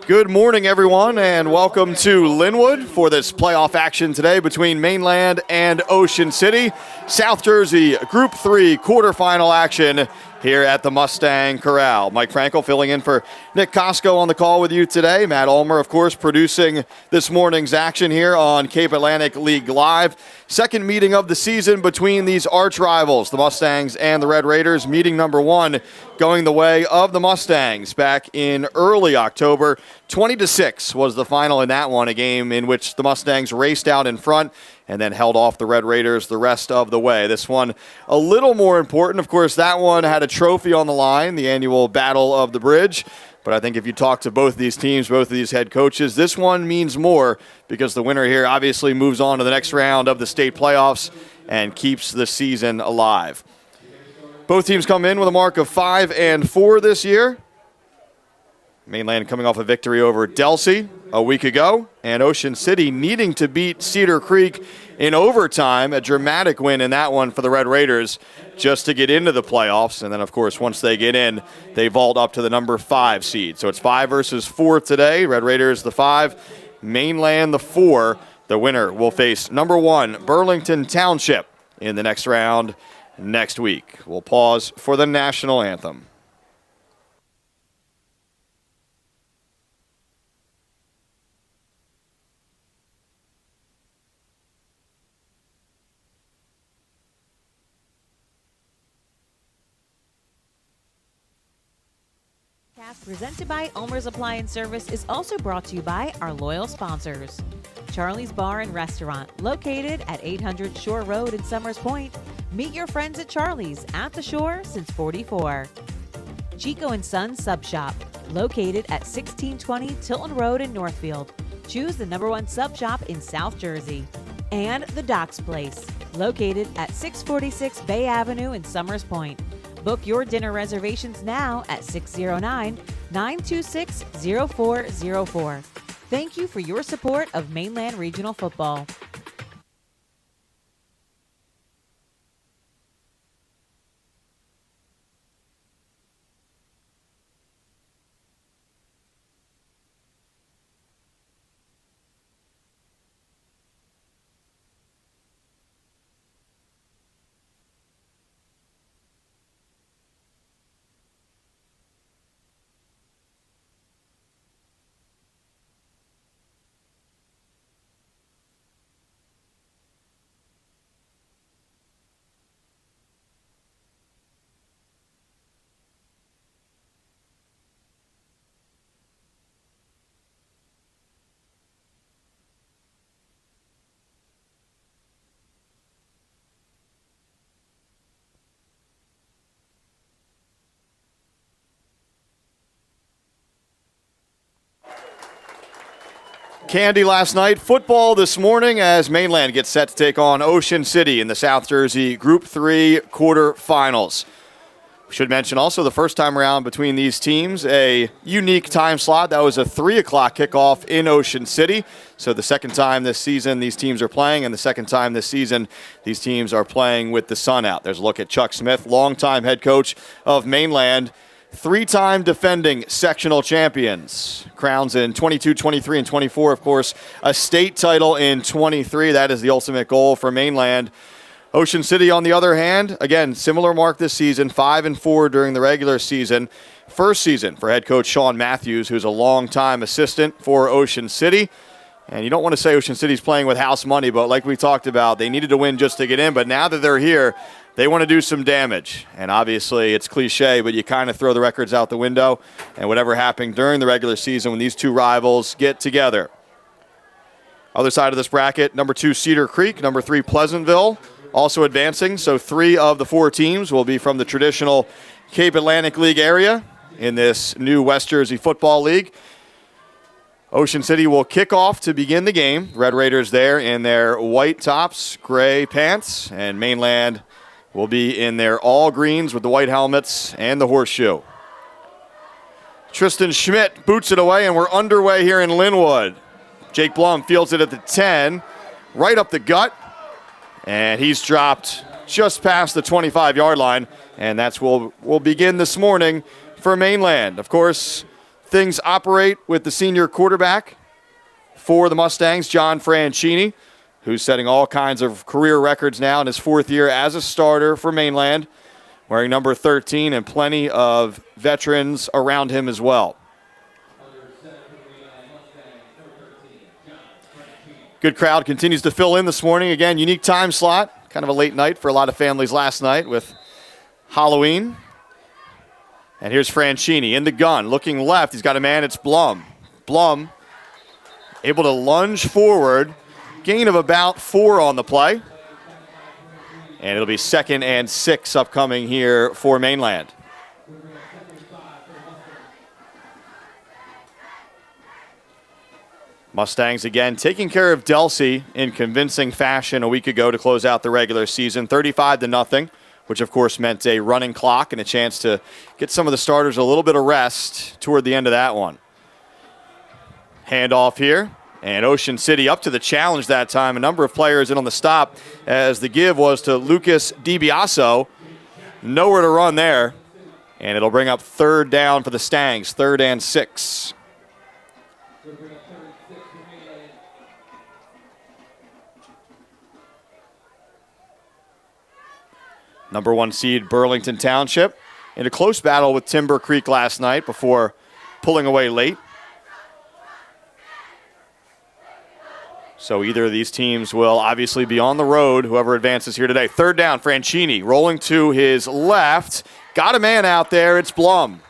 Good morning, everyone, and welcome to Linwood for this playoff action today between Mainland and Ocean City. South Jersey Group 3 quarterfinal action here at the Mustang Corral. Mike Frankel filling in for Nick Costco on the call with you today. Matt Ulmer, of course, producing this morning's action here on Cape Atlantic League Live. Second meeting of the season between these arch rivals, the Mustangs and the Red Raiders. Meeting number one going the way of the Mustangs back in early October. 20-6 was the final in that one, a game in which the Mustangs raced out in front and then held off the Red Raiders the rest of the way. This one a little more important. Of course, that one had a trophy on the line, the annual Battle of the Bridge. But I think if you talk to both of these teams, both of these head coaches, this one means more because the winner here obviously moves on to the next round of the state playoffs and keeps the season alive. Both teams come in with a mark of 5-4 this year. Mainland coming off a victory over Delsea a week ago, and Ocean City needing to beat Cedar Creek in overtime, a dramatic win in that one for the Red Raiders just to get into the playoffs. And then, of course, once they get in, they vault up to the number 5 seed. So it's 5 versus 4 today. Red Raiders the 5, Mainland the 4. The winner will face number 1 Burlington Township in the next round next week. We'll pause for the national anthem. Presented by ULMER'S Appliance Service is also brought to you by our loyal sponsors. Charlie's Bar and Restaurant, located at 800 Shore Road in Summers Point. Meet your friends at Charlie's at the shore since '44. Chico and Sons Sub Shop, located at 1620 Tilton Road in Northfield. Choose the number 1 sub shop in South Jersey. And The Docks Place, located at 646 Bay Avenue in Summers Point. Book your dinner reservations now at 609-926-0404. Thank you for your support of Mainland Regional Football. Candy last night, football this morning as Mainland gets set to take on Ocean City in the South Jersey Group 3 quarterfinals. We should mention also the first time around between these teams, a unique time slot. That was a 3 o'clock kickoff in Ocean City. So the second time this season these teams are playing, and the second time this season these teams are playing with the sun out. There's a look at Chuck Smith, longtime head coach of Mainland. 3-time defending sectional champions. Crowns in 22, 23, and 24, of course. A state title in 23. That is the ultimate goal for Mainland. Ocean City, on the other hand, again, similar mark this season, 5-4 during the regular season. First season for head coach Sean Matthews, who's a longtime assistant for Ocean City. And you don't want to say Ocean City's playing with house money, but like we talked about, they needed to win just to get in. But now that they're here, they want to do some damage. And obviously, it's cliche, but you kind of throw the records out the window. And whatever happened during the regular season when these two rivals get together. Other side of this bracket, number 2, Cedar Creek, number 3, Pleasantville, also advancing. So 3 of the 4 teams will be from the traditional Cape Atlantic League area in this new West Jersey Football League. Ocean City will kick off to begin the game. Red Raiders there in their white tops, gray pants, and Mainland will be in their all greens with the white helmets and the horseshoe. Tristan Schmidt boots it away, and we're underway here in Linwood. Jake Blum fields it at the 10, right up the gut, and he's dropped just past the 25-yard line, and that's where we'll begin this morning for Mainland. Of course, things operate with the senior quarterback for the Mustangs, John Franchini, who's setting all kinds of career records now in his 4th year as a starter for Mainland, wearing number 13, and plenty of veterans around him as well. Good crowd continues to fill in this morning. Again, unique time slot, kind of a late night for a lot of families last night with Halloween. And here's Franchini in the gun, looking left. He's got a man, it's Blum. Blum able to lunge forward, gain of about 4 on the play. And it'll be 2nd and 6 upcoming here for Mainland. Mustangs again taking care of Delsey in convincing fashion a week ago to close out the regular season, 35-0, which of course meant a running clock and a chance to get some of the starters a little bit of rest toward the end of that one. Handoff here, and Ocean City up to the challenge that time. A number of players in on the stop as the give was to Lucas DiBiaso. Nowhere to run there, and it'll bring up 3rd down for the Stangs, 3rd and 6. Number 1 seed Burlington Township in a close battle with Timber Creek last night before pulling away late. So either of these teams will obviously be on the road, whoever advances here today. 3rd down, Franchini rolling to his left. Got a man out there, it's Blum.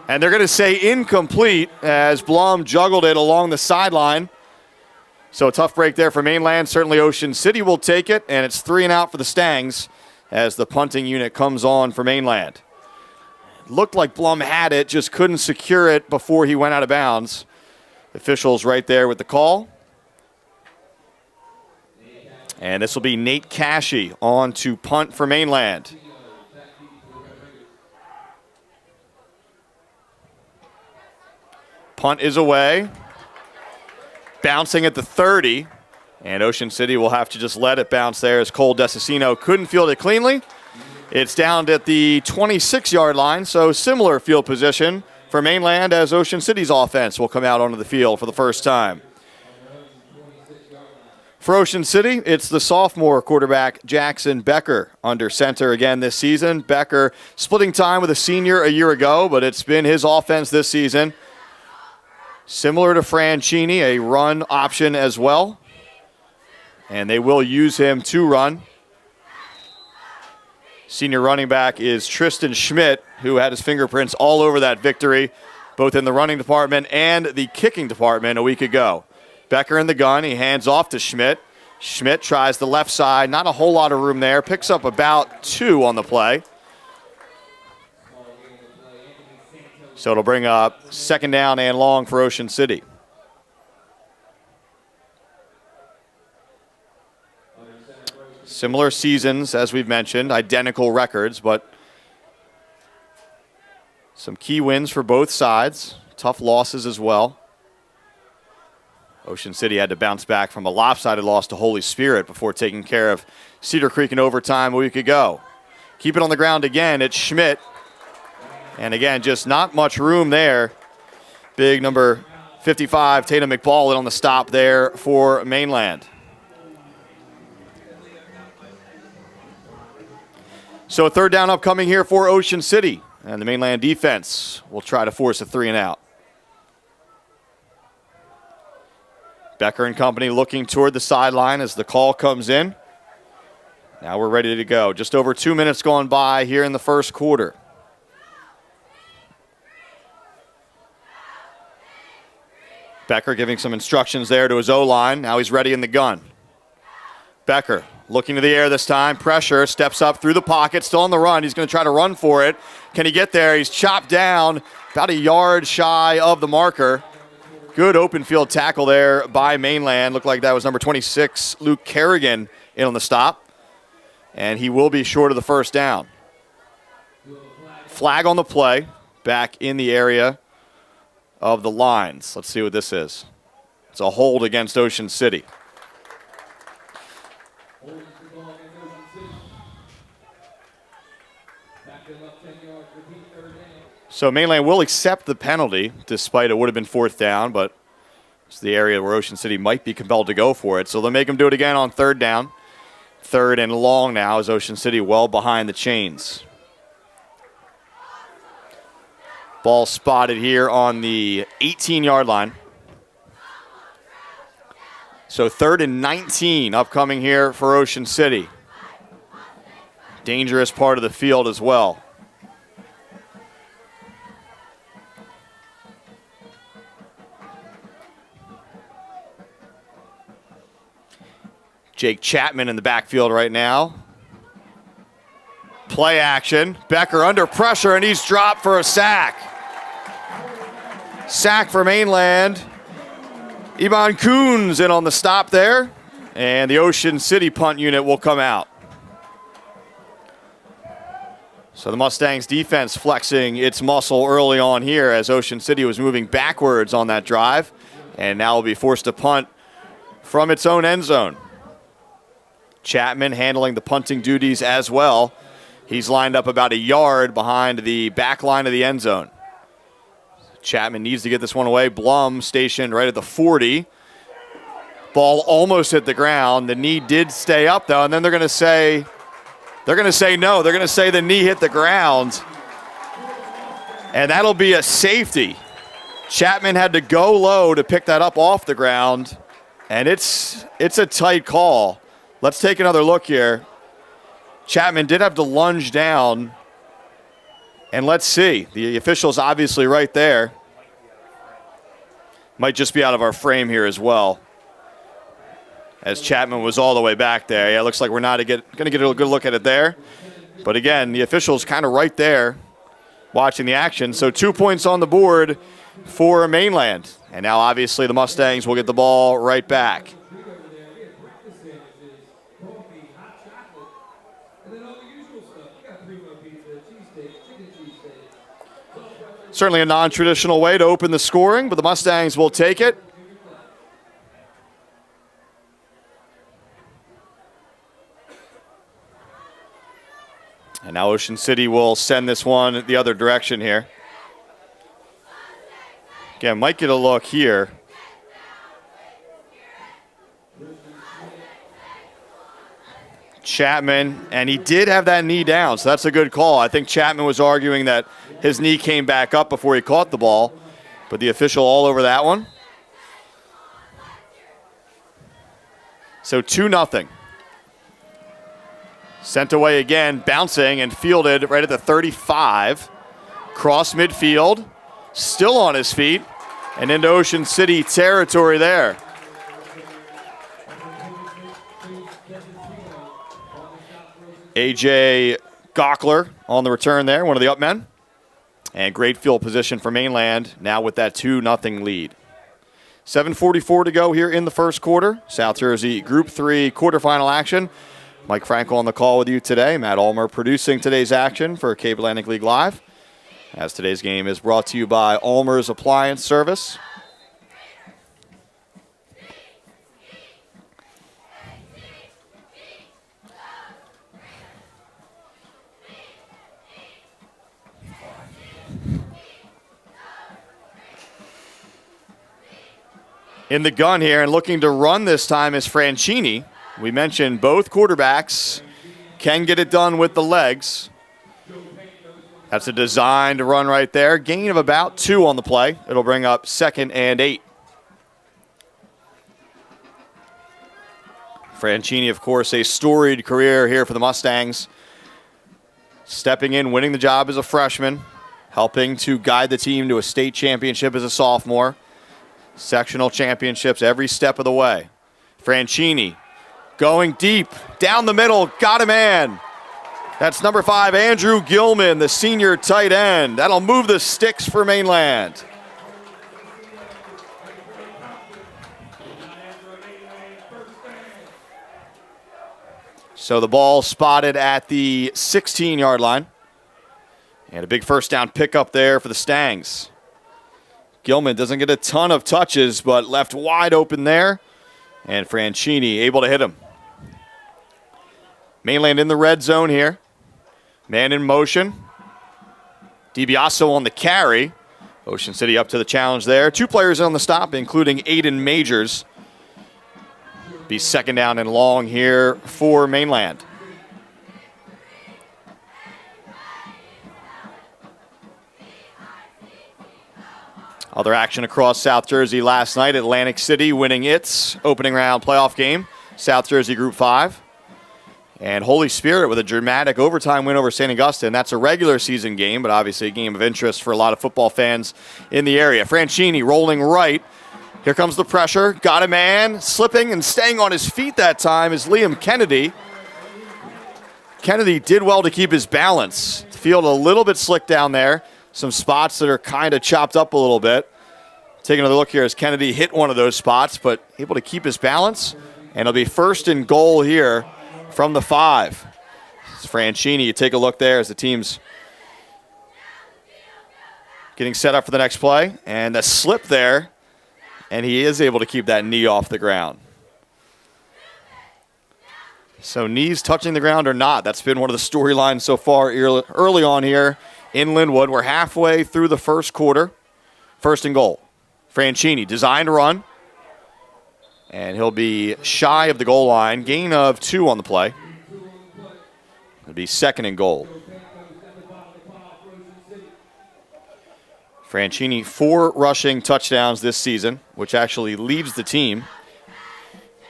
And they're going to say incomplete as Blum juggled it along the sideline. So a tough break there for Mainland. Certainly Ocean City will take it, and it's 3 and out for the Stangs as the punting unit comes on for Mainland. Looked like Blum had it, just couldn't secure it before he went out of bounds. Officials right there with the call. And this will be Nate Cashy on to punt for Mainland. Punt is away. Bouncing at the 30, and Ocean City will have to just let it bounce there as Cole Desicino couldn't field it cleanly. It's down at the 26-yard line, so similar field position for Mainland as Ocean City's offense will come out onto the field for the first time. For Ocean City, it's the sophomore quarterback Jackson Becker under center again this season. Becker splitting time with a senior a year ago, but it's been his offense this season. Similar to Franchini, a run option as well. And they will use him to run. Senior running back is Tristan Schmidt, who had his fingerprints all over that victory, both in the running department and the kicking department a week ago. Becker in the gun, he hands off to Schmidt. Schmidt tries the left side, not a whole lot of room there, picks up about 2 on the play. So it'll bring up 2nd down and long for Ocean City. Similar seasons, as we've mentioned, identical records, but some key wins for both sides. Tough losses as well. Ocean City had to bounce back from a lopsided loss to Holy Spirit before taking care of Cedar Creek in overtime a week ago. Keep it on the ground again, it's Schmidt. And again, just not much room there. Big number 55, Tatum McBall, on the stop there for Mainland. So a 3rd down upcoming here for Ocean City. And the Mainland defense will try to force a 3 and out. Becker and company looking toward the sideline as the call comes in. Now we're ready to go. Just over 2 minutes gone by here in the first quarter. Becker giving some instructions there to his O-line. Now he's ready in the gun. Becker looking to the air this time. Pressure, steps up through the pocket, still on the run. He's going to try to run for it. Can he get there? He's chopped down about a yard shy of the marker. Good open field tackle there by Mainland. Looked like that was number 26, Luke Kerrigan, in on the stop. And he will be short of the 1st down. Flag on the play, back in the area of the lines. Let's see what this is. It's a hold against Ocean City. So Mainland will accept the penalty, despite it would have been fourth down, but it's the area where Ocean City might be compelled to go for it. So they'll make them do it again on third down. Third and long now as Ocean City well behind the chains. Ball spotted here on the 18-yard line. So 3rd and 19 upcoming here for Ocean City. Dangerous part of the field as well. Jake Chapman in the backfield right now. Play action. Becker under pressure, and he's dropped for a sack. Sack for Mainland. Iman Coons in on the stop there, and the Ocean City punt unit will come out. So the Mustangs defense flexing its muscle early on here as Ocean City was moving backwards on that drive, and now will be forced to punt from its own end zone. Chapman handling the punting duties as well. He's lined up about a yard behind the back line of the end zone. Chapman needs to get this one away. Blum stationed right at the 40. Ball almost hit the ground. The knee did stay up though, and then they're going to say no. They're going to say the knee hit the ground, and that'll be a safety. Chapman had to go low to pick that up off the ground, and it's a tight call. Let's take another look here. Chapman did have to lunge down. And let's see. The official's obviously right there. Might just be out of our frame here as well, as Chapman was all the way back there. Yeah, it looks like we're not going to get a good look at it there. But again, the official's kind of right there watching the action. So 2 points on the board for Mainland. And now obviously the Mustangs will get the ball right back. Certainly a non-traditional way to open the scoring, but the Mustangs will take it. And now Ocean City will send this one the other direction here. Again, might get a look here. Chapman, and he did have that knee down, so that's a good call. I think Chapman was arguing that his knee came back up before he caught the ball, but the official all over that one. So 2-0. Sent away again, bouncing and fielded right at the 35. Cross midfield, still on his feet, and into Ocean City territory there. A.J. Gockler on the return there, one of the up men. And great field position for Mainland, now with that 2-0 lead. 7:44 to go here in the first quarter. South Jersey Group 3 quarterfinal action. Mike Frankel on the call with you today. Matt Ulmer producing today's action for Cape Atlantic League Live. As today's game is brought to you by ULMER'S Appliance Service. In the gun here and looking to run this time is Franchini. We mentioned both quarterbacks can get it done with the legs. That's a designed run right there. Gain of about 2 on the play. It'll bring up 2nd and 8. Franchini, of course, a storied career here for the Mustangs. Stepping in, winning the job as a freshman, helping to guide the team to a state championship as a sophomore. Sectional championships every step of the way. Franchini going deep, down the middle, got a man. That's number 5, Andrew Gilman, the senior tight end. That'll move the sticks for Mainland. So the ball spotted at the 16-yard line. And a big first down pickup there for the Stangs. Gilman doesn't get a ton of touches, but left wide open there. And Franchini able to hit him. Mainland in the red zone here. Man in motion. DiBiaso on the carry. Ocean City up to the challenge there. 2 players on the stop, including Aiden Majors. Be second down and long here for Mainland. Other action across South Jersey last night. Atlantic City winning its opening round playoff game. South Jersey Group 5. And Holy Spirit with a dramatic overtime win over St. Augustine. That's a regular season game, but obviously a game of interest for a lot of football fans in the area. Franchini rolling right. Here comes the pressure. Got a man. Slipping and staying on his feet that time is Liam Kennedy. Kennedy did well to keep his balance. The field a little bit slick down there. Some spots that are kind of chopped up a little bit. Take another look here as Kennedy hit one of those spots, but able to keep his balance. And it'll be first and goal here from the 5. It's Franchini, you take a look there as the team's getting set up for the next play. And a slip there, and he is able to keep that knee off the ground. So knees touching the ground or not, that's been one of the storylines so far early on here in Linwood. We're halfway through the first quarter. First and goal. Franchini, designed run. And he'll be shy of the goal line. Gain of 2 on the play. It'll be second and goal. Franchini, 4 rushing touchdowns this season, which actually leads the team.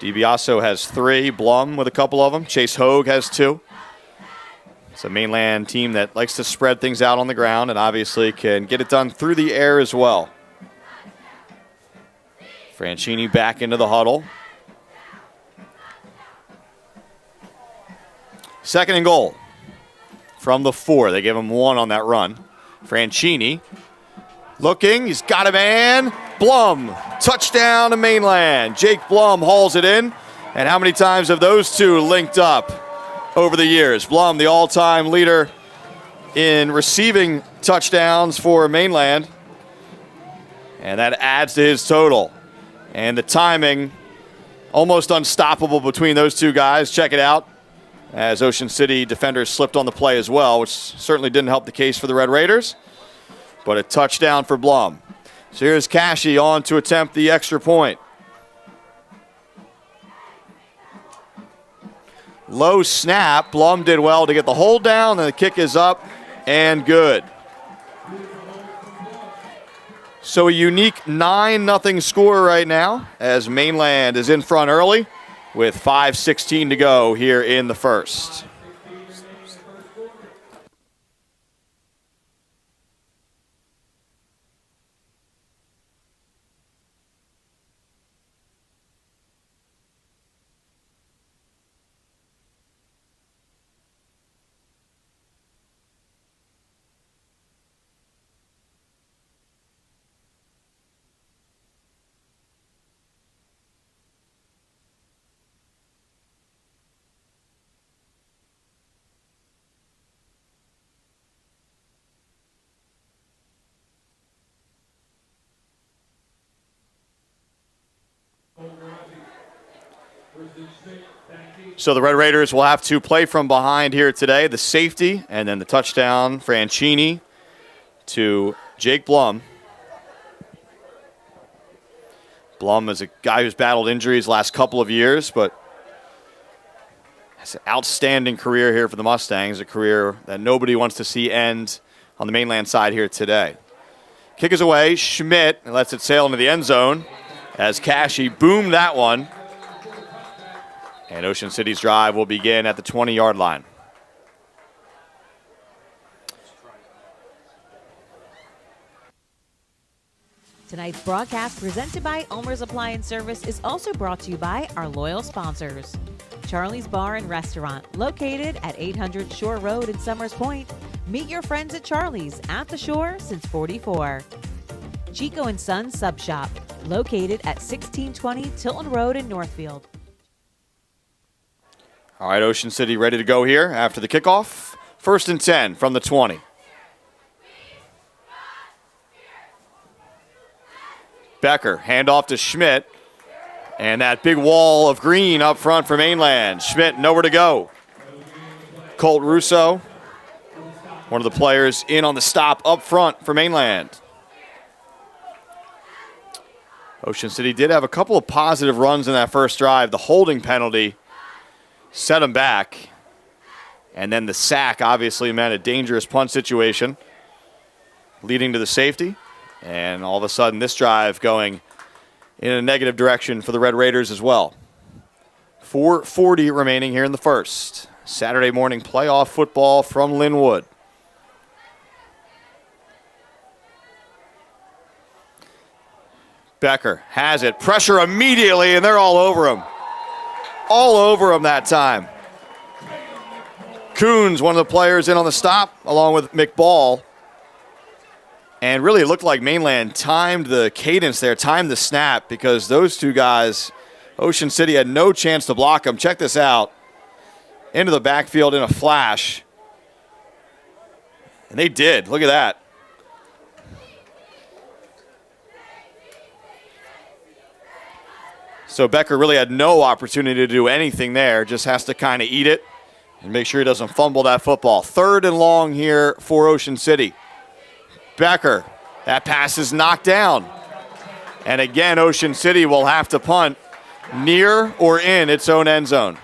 DiBiaso has 3. Blum with a couple of them. Chase Hogue has 2. It's a Mainland team that likes to spread things out on the ground and obviously can get it done through the air as well. Franchini back into the huddle. Second and goal from the 4. They gave him 1 on that run. Franchini looking. He's got a man. Blum. Touchdown to Mainland. Jake Blum hauls it in. And how many times have those two linked up over the years? Blum, the all-time leader in receiving touchdowns for Mainland. And that adds to his total. And the timing, almost unstoppable between those two guys. Check it out, as Ocean City defenders slipped on the play as well, which certainly didn't help the case for the Red Raiders. But a touchdown for Blum. So here's Cashy on to attempt the extra point. Low snap. Blum did well to get the hold down, and the kick is up and good. So a unique 9-0 score right now as Mainland is in front early with 5:16 to go here in the first. So the Red Raiders will have to play from behind here today. The safety and then the touchdown, Franchini to Jake Blum. Blum is a guy who's battled injuries last couple of years, but has an outstanding career here for the Mustangs, a career that nobody wants to see end on the Mainland side here today. Kick is away. Schmidt lets it sail into the end zone as Cashy boomed that one. And Ocean City's drive will begin at the 20-yard line. Tonight's broadcast, presented by ULME'S Appliance Service, is also brought to you by our loyal sponsors. Charlie's Bar and Restaurant, located at 800 Shore Road in Summers Point. Meet your friends at Charlie's at the shore since '44. Chico and Sons Sub Shop, located at 1620 Tilton Road in Northfield. All right, Ocean City ready to go here after the kickoff. 1st and 10 from the 20. Becker, handoff to Schmidt. And that big wall of green up front for Mainland. Schmidt, nowhere to go. Colt Russo One of the players in on the stop up front for Mainland. Ocean City did have a couple of positive runs in that first drive. The holding penalty set them back. And then the sack obviously meant a dangerous punt situation, leading to the safety. And all of a sudden, this drive going in a negative direction for the Red Raiders as well. 4:40 remaining here in the first. Saturday morning playoff football from Linwood. Becker has it. Pressure immediately, and they're all over him. All over him that time. Coons, one of the players in on the stop, along with McBall. And really it looked like Mainland timed the cadence there, timed the snap, because those two guys, Ocean City had no chance to block them. Check this out. Into the backfield in a flash. And they did. Look at that. So Becker really had no opportunity to do anything there, just has to kind of eat it and make sure he doesn't fumble that football. 3rd and long here for Ocean City. Becker, that pass is knocked down. And again, Ocean City will have to punt near or in its own end zone.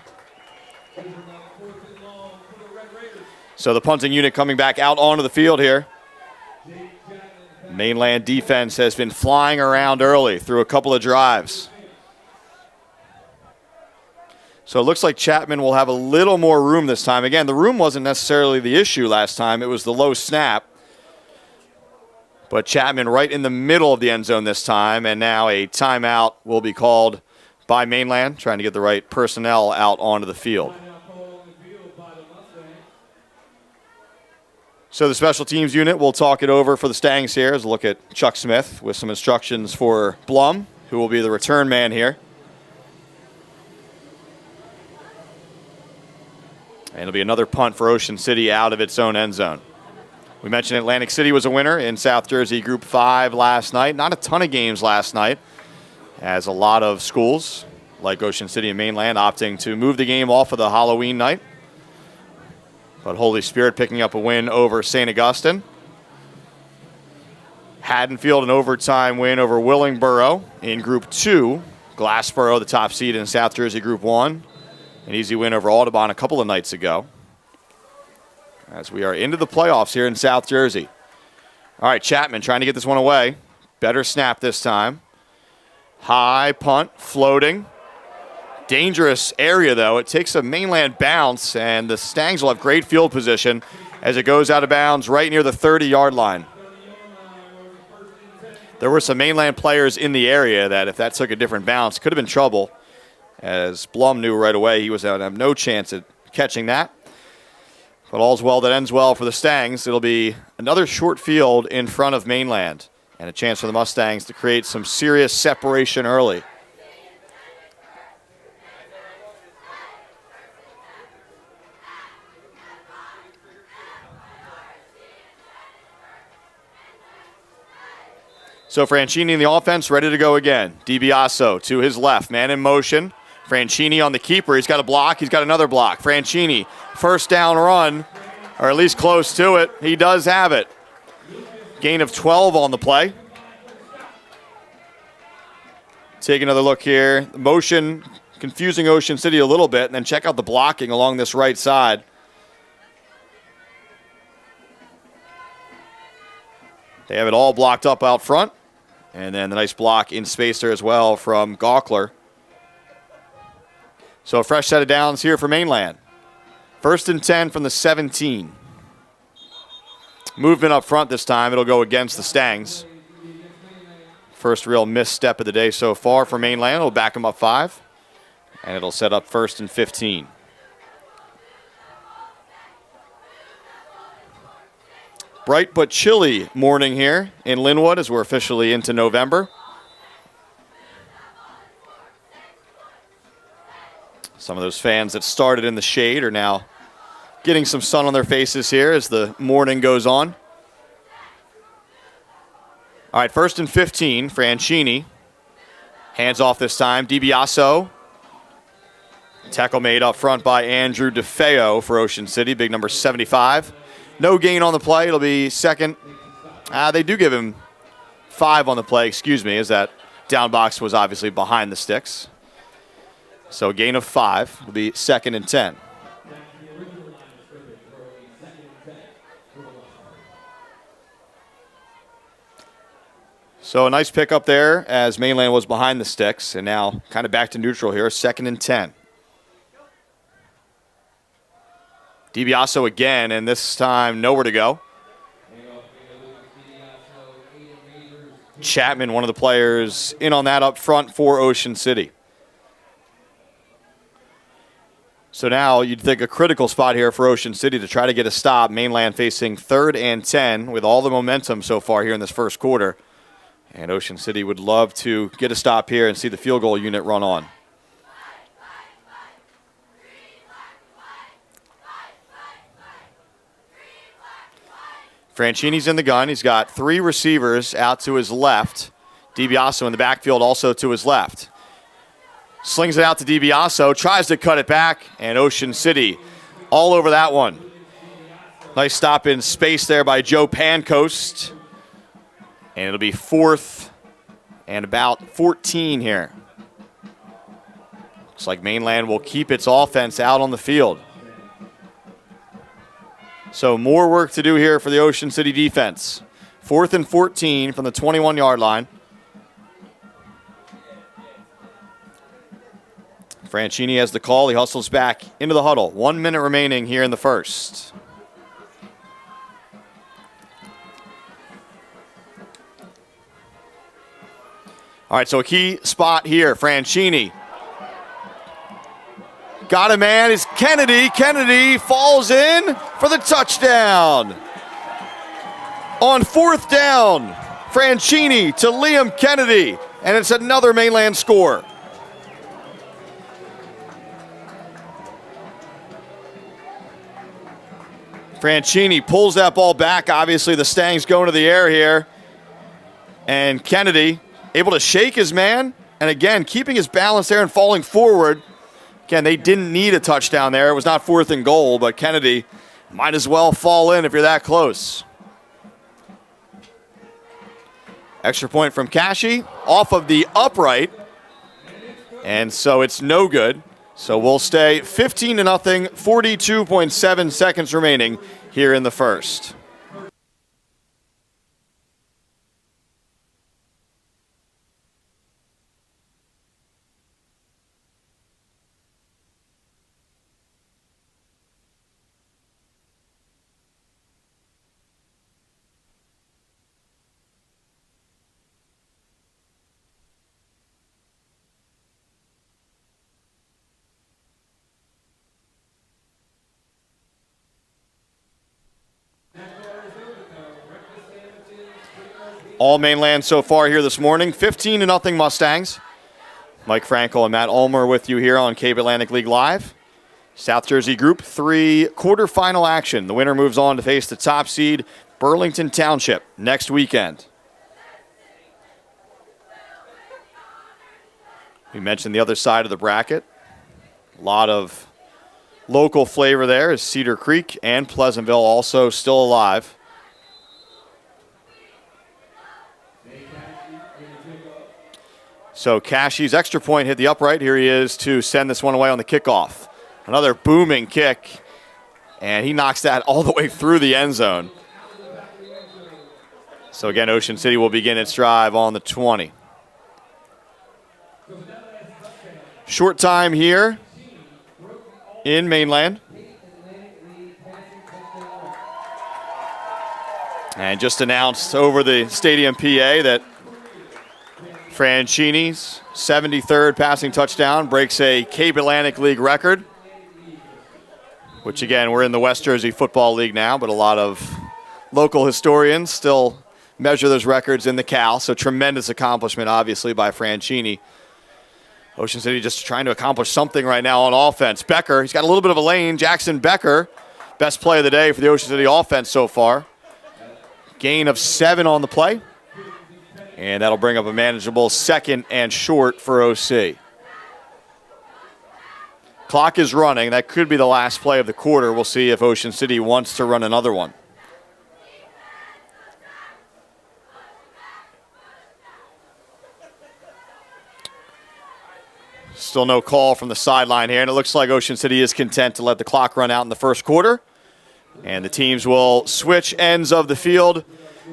So the punting unit coming back out onto the field here. Mainland defense has been flying around early through a couple of drives. So it looks like Chapman will have a little more room this time. Again, the room wasn't necessarily the issue last time. It was the low snap. But Chapman right in the middle of the end zone this time, and now a timeout will be called by Mainland, trying to get the right personnel out onto the field. So the special teams unit will talk it over for the Stangs here as a look at Chuck Smith with some instructions for Blum, who will be the return man here. And it'll be another punt for Ocean City out of its own end zone. We mentioned Atlantic City was a winner in South Jersey Group 5 last night. Not a ton of games last night, as a lot of schools, like Ocean City and Mainland, opting to move the game off of the Halloween night. But Holy Spirit picking up a win over St. Augustine. Haddonfield an overtime win over Willingboro in Group 2. Glassboro, the top seed in South Jersey Group 1. An easy win over Audubon a couple of nights ago. As we are into the playoffs here in South Jersey. All right, Chapman trying to get this one away. Better snap this time. High punt, floating. Dangerous area, though. It takes a Mainland bounce, and the Stangs will have great field position as it goes out of bounds right near the 30-yard line. There were some Mainland players in the area that if that took a different bounce, could have been trouble. As Blum knew right away he was going to have no chance at catching that. But all's well that ends well for the Stangs. It'll be another short field in front of Mainland and a chance for the Mustangs to create some serious separation early. So Franchini in the offense, ready to go again. DiBiaso to his left, man in motion. Franchini on the keeper. He's got a block. He's got another block. Franchini, first down run, or at least close to it. He does have it. Gain of 12 on the play. Take another look here. Motion confusing Ocean City a little bit, and then check out the blocking along this right side. They have it all blocked up out front. And then the nice block in space there as well from Gawkler. So a fresh set of downs here for Mainland. 1st and 10 from the 17. Movement up front this time. It'll go against the Stangs. First real misstep of the day so far for Mainland. It'll back them up 5. And it'll set up 1st and 15. Bright but chilly morning here in Linwood as we're officially into November. Some of those fans that started in the shade are now getting some sun on their faces here as the morning goes on. All right, 1st and 15, Franchini. Hands off this time, DiBiaso. Tackle made up front by Andrew DeFeo for Ocean City, big number 75. No gain on the play. It'll be second. They do give him 5 on the play, excuse me, as that down box was obviously behind the sticks. So a gain of 5 will be 2nd and 10. So a nice pickup there as Mainland was behind the sticks, and now kind of back to neutral here, 2nd and 10. DiBiaso again, and this time nowhere to go. Chapman, one of the players in on that up front for Ocean City. So now you'd think a critical spot here for Ocean City to try to get a stop. Mainland facing 3rd and 10 with all the momentum so far here in this first quarter. And Ocean City would love to get a stop here and see the field goal unit run on. Franchini's in the gun. He's got 3 receivers out to his left. DiBiaso in the backfield also to his left. Slings it out to DiBiaso, tries to cut it back, and Ocean City all over that one. Nice stop in space there by Joe Pancoast. And it'll be 4th and about 14 here. Looks like Mainland will keep its offense out on the field. So more work to do here for the Ocean City defense. 4th and 14 from the 21-yard line. Franchini has the call. He hustles back into the huddle. 1 minute remaining here in the first. All right, so a key spot here. Franchini. Got a man. It's Kennedy. Kennedy falls in for the touchdown. On 4th down, Franchini to Liam Kennedy. And it's another Mainland score. Franchini pulls that ball back. Obviously, the Stangs going to the air here. And Kennedy able to shake his man. And again, keeping his balance there and falling forward. Again, they didn't need a touchdown there. It was not 4th and goal, but Kennedy might as well fall in if you're that close. Extra point from Kashi off of the upright. And so it's no good. So we'll stay 15-0, 42.7 seconds remaining here in the first. All Mainland so far here this morning, 15-0 Mustangs. Mike Frankel and Matt Ulmer with you here on Cape Atlantic League Live. South Jersey Group 3 quarterfinal action. The winner moves on to face the top seed, Burlington Township, next weekend. We mentioned the other side of the bracket. A lot of local flavor there as Cedar Creek and Pleasantville also still alive. So Kashi's extra point hit the upright. Here he is to send this one away on the kickoff. Another booming kick, and he knocks that all the way through the end zone. So again, Ocean City will begin its drive on the 20. Short time here in Mainland. And just announced over the stadium PA that Franchini's 73rd passing touchdown breaks a Cape Atlantic League record, which again, we're in the West Jersey Football League now, but a lot of local historians still measure those records in the Cal, so tremendous accomplishment, obviously, by Franchini. Ocean City just trying to accomplish something right now on offense. Becker, he's got a little bit of a lane. Jackson Becker, best play of the day for the Ocean City offense so far. Gain of 7 on the play. And that'll bring up a manageable 2nd and short for OC. Clock is running. That could be the last play of the quarter. We'll see if Ocean City wants to run another one. Still no call from the sideline here, and it looks like Ocean City is content to let the clock run out in the first quarter. And the teams will switch ends of the field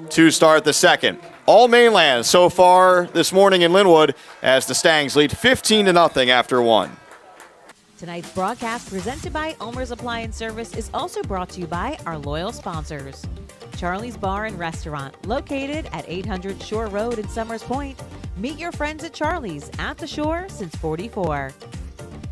to start the second. All Mainland so far this morning in Linwood as the Stangs lead 15-0 after one. Tonight's broadcast presented by ULME'S Appliance Service is also brought to you by our loyal sponsors. Charlie's Bar and Restaurant, located at 800 Shore Road in Summers Point. Meet your friends at Charlie's at the shore since '44.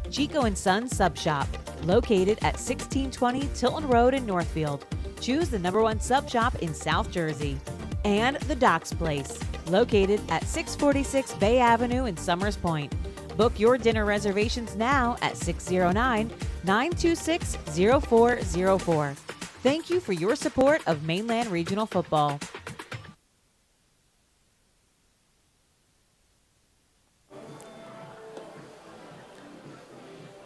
Chico and Sons Sub Shop, located at 1620 Tilton Road in Northfield. Choose the #1 sub shop in South Jersey. And The Docks Place, located at 646 Bay Avenue in Summers Point. Book your dinner reservations now at 609-926-0404. Thank you for your support of Mainland Regional Football.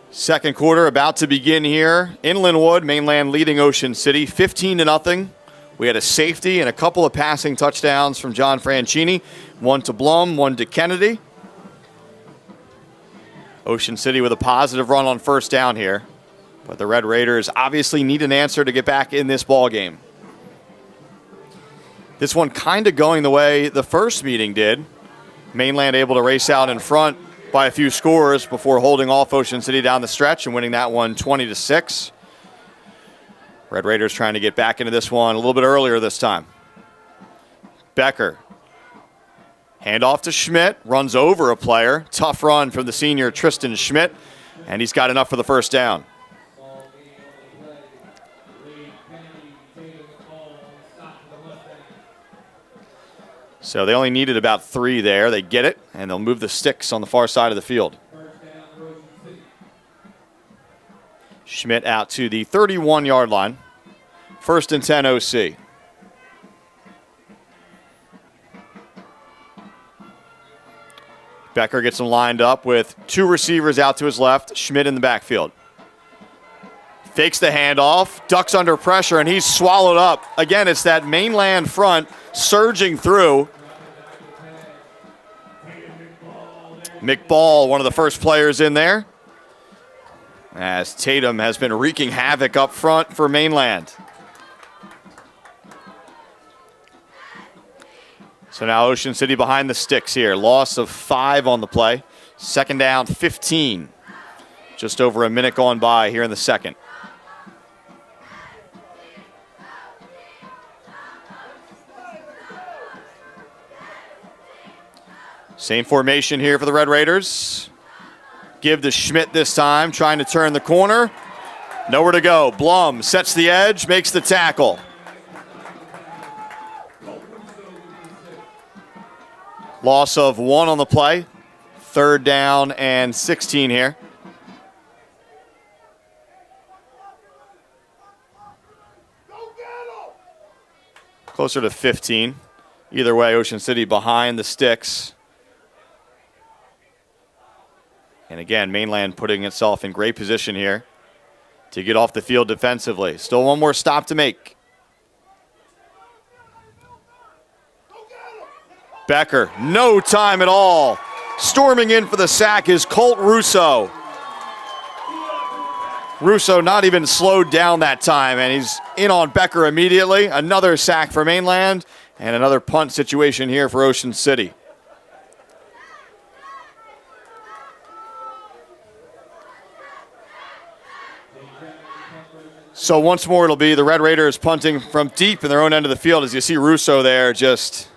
Second quarter about to begin here in Linwood. Mainland leading Ocean City 15-0. We had a safety and a couple of passing touchdowns from John Franchini. One to Blum, one to Kennedy. Ocean City with a positive run on first down here. But the Red Raiders obviously need an answer to get back in this ball game. This one kind of going the way the first meeting did. Mainland able to race out in front by a few scores before holding off Ocean City down the stretch and winning that one 20-6. Red Raiders trying to get back into this one a little bit earlier this time. Becker. Handoff to Schmidt. Runs over a player. Tough run from the senior Tristan Schmidt. And he's got enough for the first down. So they only needed about 3 there. They get it, and they'll move the sticks on the far side of the field. Schmidt out to the 31-yard line. 1st and 10 OC. Becker gets them lined up with 2 receivers out to his left, Schmidt in the backfield. Fakes the handoff, ducks under pressure, and he's swallowed up. Again, it's that Mainland front surging through. McBall, one of the first players in there, as Tatum has been wreaking havoc up front for Mainland. So now Ocean City behind the sticks here. Loss of 5 on the play. 2nd down, 15. Just over a minute gone by here in the second. Same formation here for the Red Raiders. Give to Schmidt this time, trying to turn the corner. Nowhere to go. Blum sets the edge, makes the tackle. Loss of 1 on the play. 3rd down and 16 here. Closer to 15. Either way, Ocean City behind the sticks. And again, Mainland putting itself in great position here to get off the field defensively. Still one more stop to make. Becker, no time at all. Storming in for the sack is Colt Russo. Russo not even slowed down that time, and he's in on Becker immediately. Another sack for Mainland, and another punt situation here for Ocean City. So once more it'll be the Red Raiders punting from deep in their own end of the field, as you see Russo there just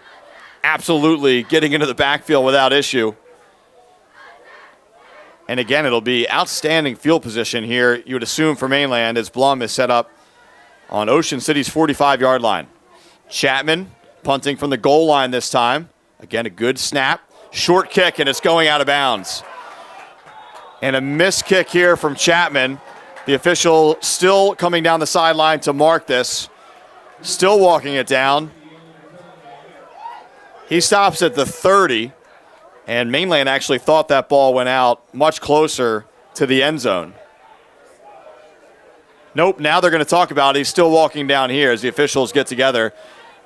absolutely getting into the backfield without issue. And again, it'll be outstanding field position here, you would assume, for Mainland, as Blum is set up on Ocean City's 45-yard line. Chapman punting from the goal line this time. Again, a good snap. Short kick, and it's going out of bounds. And a missed kick here from Chapman. The official still coming down the sideline to mark this. Still walking it down. He stops at the 30, and Mainland actually thought that ball went out much closer to the end zone. Nope, now they're going to talk about it. He's still walking down here as the officials get together.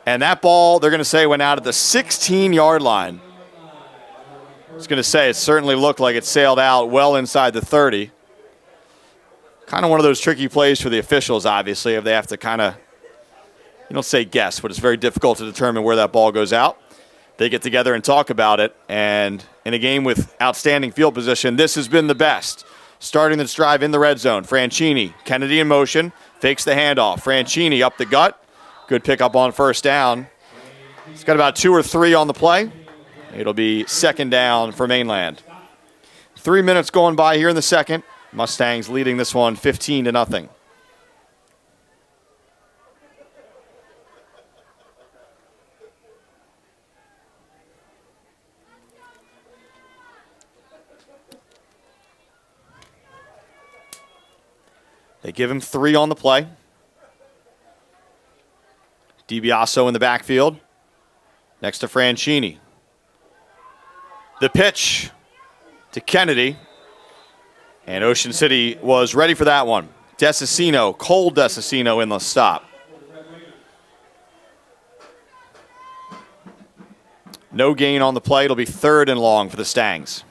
And that ball, they're going to say, went out at the 16-yard line. I was going to say, it certainly looked like it sailed out well inside the 30. Kind of one of those tricky plays for the officials, obviously, if they have to kind of, you don't say guess, but it's very difficult to determine where that ball goes out. They get together and talk about it, and in a game with outstanding field position, this has been the best. Starting this drive in the red zone, Franchini, Kennedy in motion, fakes the handoff. Franchini up the gut, good pickup on first down. He's got about 2 or 3 on the play. It'll be second down for Mainland. 3 minutes going by here in the second. Mustangs leading this one 15-0. They give him 3 on the play. DiBiaso in the backfield next to Franchini. The pitch to Kennedy. And Ocean City was ready for that one. Desicino, Cole Desicino in the stop. No gain on the play. It'll be 3rd and long for the Stangs.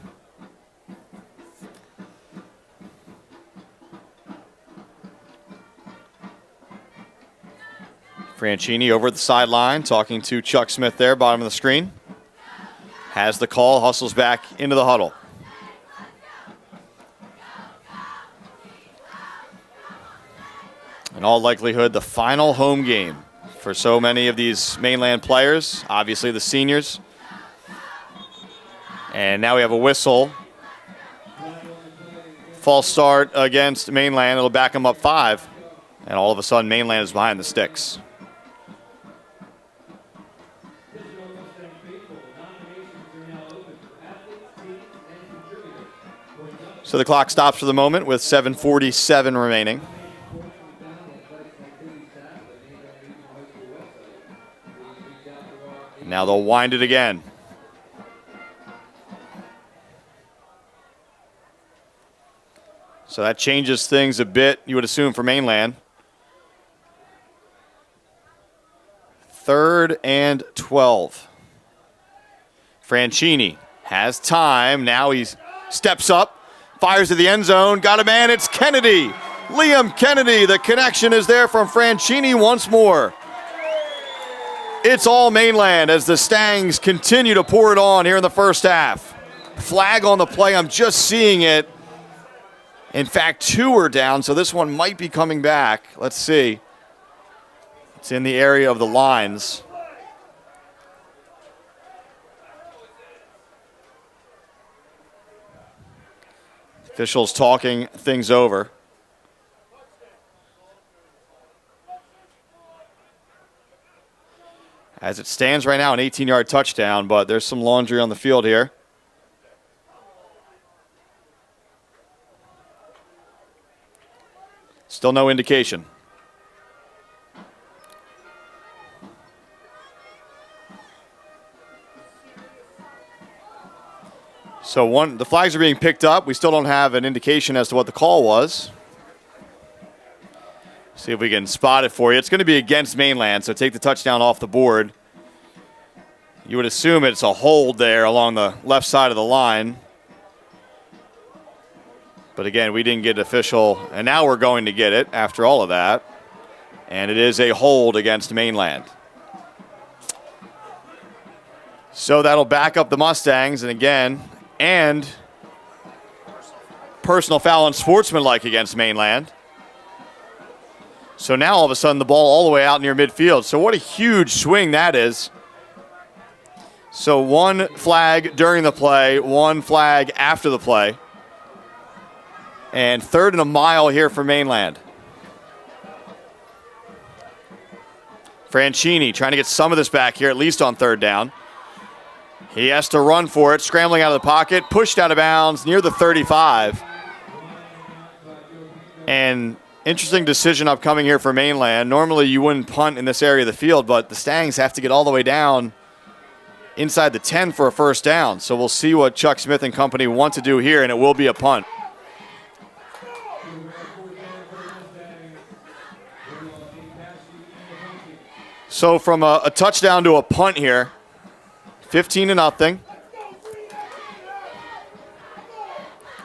Franchini over at the sideline, talking to Chuck Smith there, bottom of the screen. Has the call, hustles back into the huddle. In all likelihood, the final home game for so many of these Mainland players, obviously the seniors. And now we have a whistle. False start against Mainland. It'll back them up 5. And all of a sudden, Mainland is behind the sticks. So the clock stops for the moment with 7:47 remaining. Now they'll wind it again. So that changes things a bit, you would assume, for Mainland. 3rd and 12. Franchini has time. Now he steps up. Fires to the end zone. Got a man. It's Kennedy. Liam Kennedy. The connection is there from Franchini once more. It's all Mainland as the Stangs continue to pour it on here in the first half. Flag on the play. I'm just seeing it. In fact, 2 are down, so this one might be coming back. Let's see. It's in the area of the lines. Officials talking things over. As it stands right now, an 18-yard touchdown, but there's some laundry on the field here. Still no indication. So the flags are being picked up. We still don't have an indication as to what the call was. See if we can spot it for you. It's going to be against Mainland, so take the touchdown off the board. You would assume it's a hold there along the left side of the line. But again, we didn't get official, and now we're going to get it after all of that. And it is a hold against Mainland. So that'll back up the Mustangs, and again, and personal foul and sportsmanlike against Mainland. So now all of a sudden the ball all the way out near midfield. So what a huge swing that is. So 1 flag during the play, 1 flag after the play. And 3rd and a mile here for Mainland. Franchini trying to get some of this back here, at least on 3rd down. He has to run for it, scrambling out of the pocket, pushed out of bounds near the 35. And interesting decision upcoming here for Mainland. Normally you wouldn't punt in this area of the field, but the Stangs have to get all the way down inside the 10 for a first down. So we'll see what Chuck Smith and company want to do here, and it will be a punt. So from a touchdown to a punt here, 15-0.